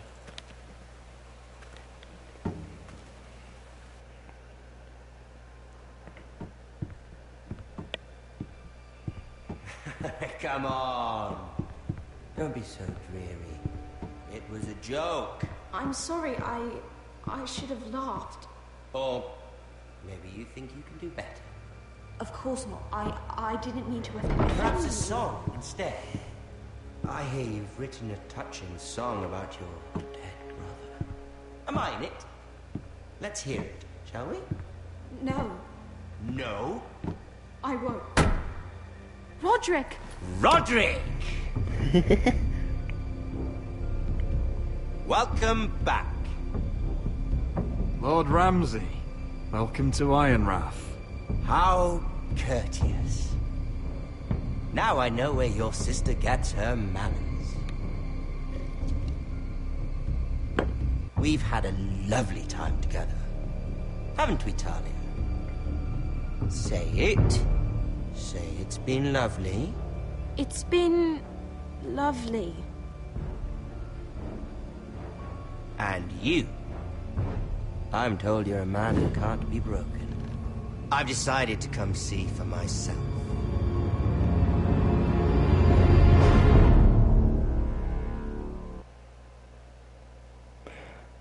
[SPEAKER 2] Come on. Don't be so dreary. It was a joke.
[SPEAKER 18] I'm sorry, I should have laughed.
[SPEAKER 2] Or maybe you think you can do better.
[SPEAKER 18] Of course not. I didn't mean to offend you.
[SPEAKER 2] Perhaps a song instead. I hear you've written a touching song about your dead brother. Am I in it? Let's hear it, shall we?
[SPEAKER 18] No,
[SPEAKER 2] No?
[SPEAKER 18] I won't. Roderick!
[SPEAKER 2] Roderick! Welcome back.
[SPEAKER 3] Lord Ramsay, welcome to Ironrath.
[SPEAKER 2] How courteous. Now I know where your sister gets her manners. We've had a lovely time together. Haven't we, Talia? Say it. Say it's been lovely.
[SPEAKER 18] It's been lovely.
[SPEAKER 2] And you. I'm told you're a man who can't be broken. I've decided to come see for myself.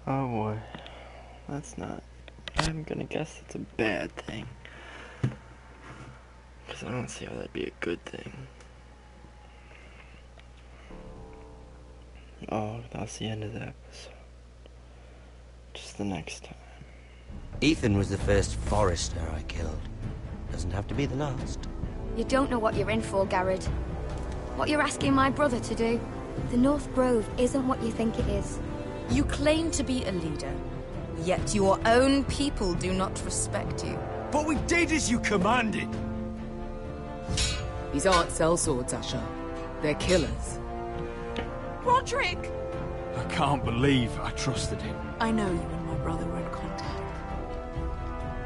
[SPEAKER 1] Oh boy. That's not... I'm gonna guess it's a bad thing. Because I don't see how that'd be a good thing. Oh, that's the end of the episode. Just the next time.
[SPEAKER 2] Ethan was the first Forrester I killed. Doesn't have to be the last.
[SPEAKER 8] You don't know what you're in for, Garrett. What you're asking my brother to do.
[SPEAKER 18] The North Grove isn't what you think it is.
[SPEAKER 21] You claim to be a leader, yet your own people do not respect you.
[SPEAKER 15] But we did as you commanded!
[SPEAKER 10] These aren't sellswords, Asher. They're killers.
[SPEAKER 6] Roderick!
[SPEAKER 3] I can't believe I trusted him.
[SPEAKER 20] I know you and my brother were in contact.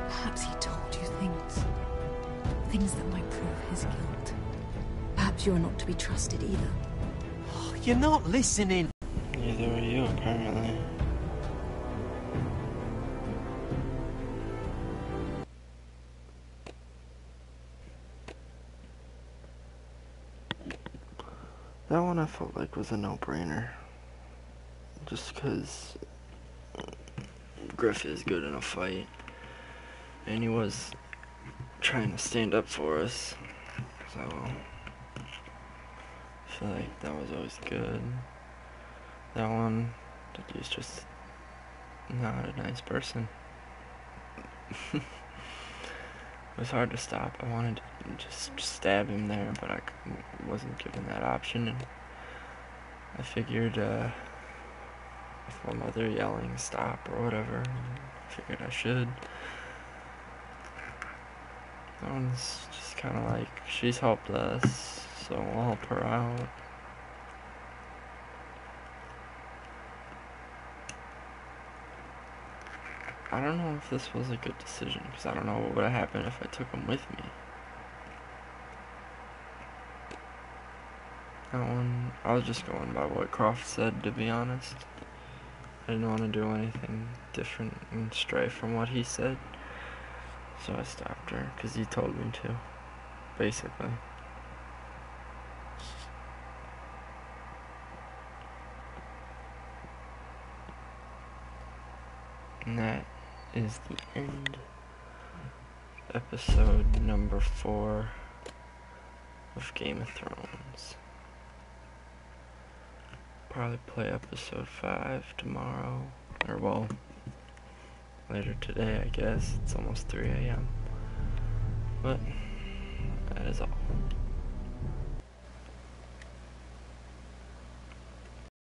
[SPEAKER 20] Perhaps he told you things. Things that might prove his guilt. Perhaps you are not to be trusted either.
[SPEAKER 5] Oh, you're not listening.
[SPEAKER 1] Neither are you, apparently. That one I felt like was a no-brainer. Just because Griff is good in a fight. And he was trying to stand up for us. So I feel like that was always good. That one, he's just not a nice person. It was hard to stop. I wanted to just stab him there, but I wasn't given that option. And I figured if my mother yelling stop or whatever, I figured I should. That one's just kind of like, she's helped us, so I'll help her out. I don't know if this was a good decision, because I don't know what would have happened if I took him with me. That one, I was just going by what Croft said, to be honest. I didn't want to do anything different and stray from what he said. So I stopped her, because he told me to, basically. And that is the end. Episode number 4 of Game of Thrones. Probably play episode 5 tomorrow, or well, later today, I guess. It's almost 3 a.m. But that is all.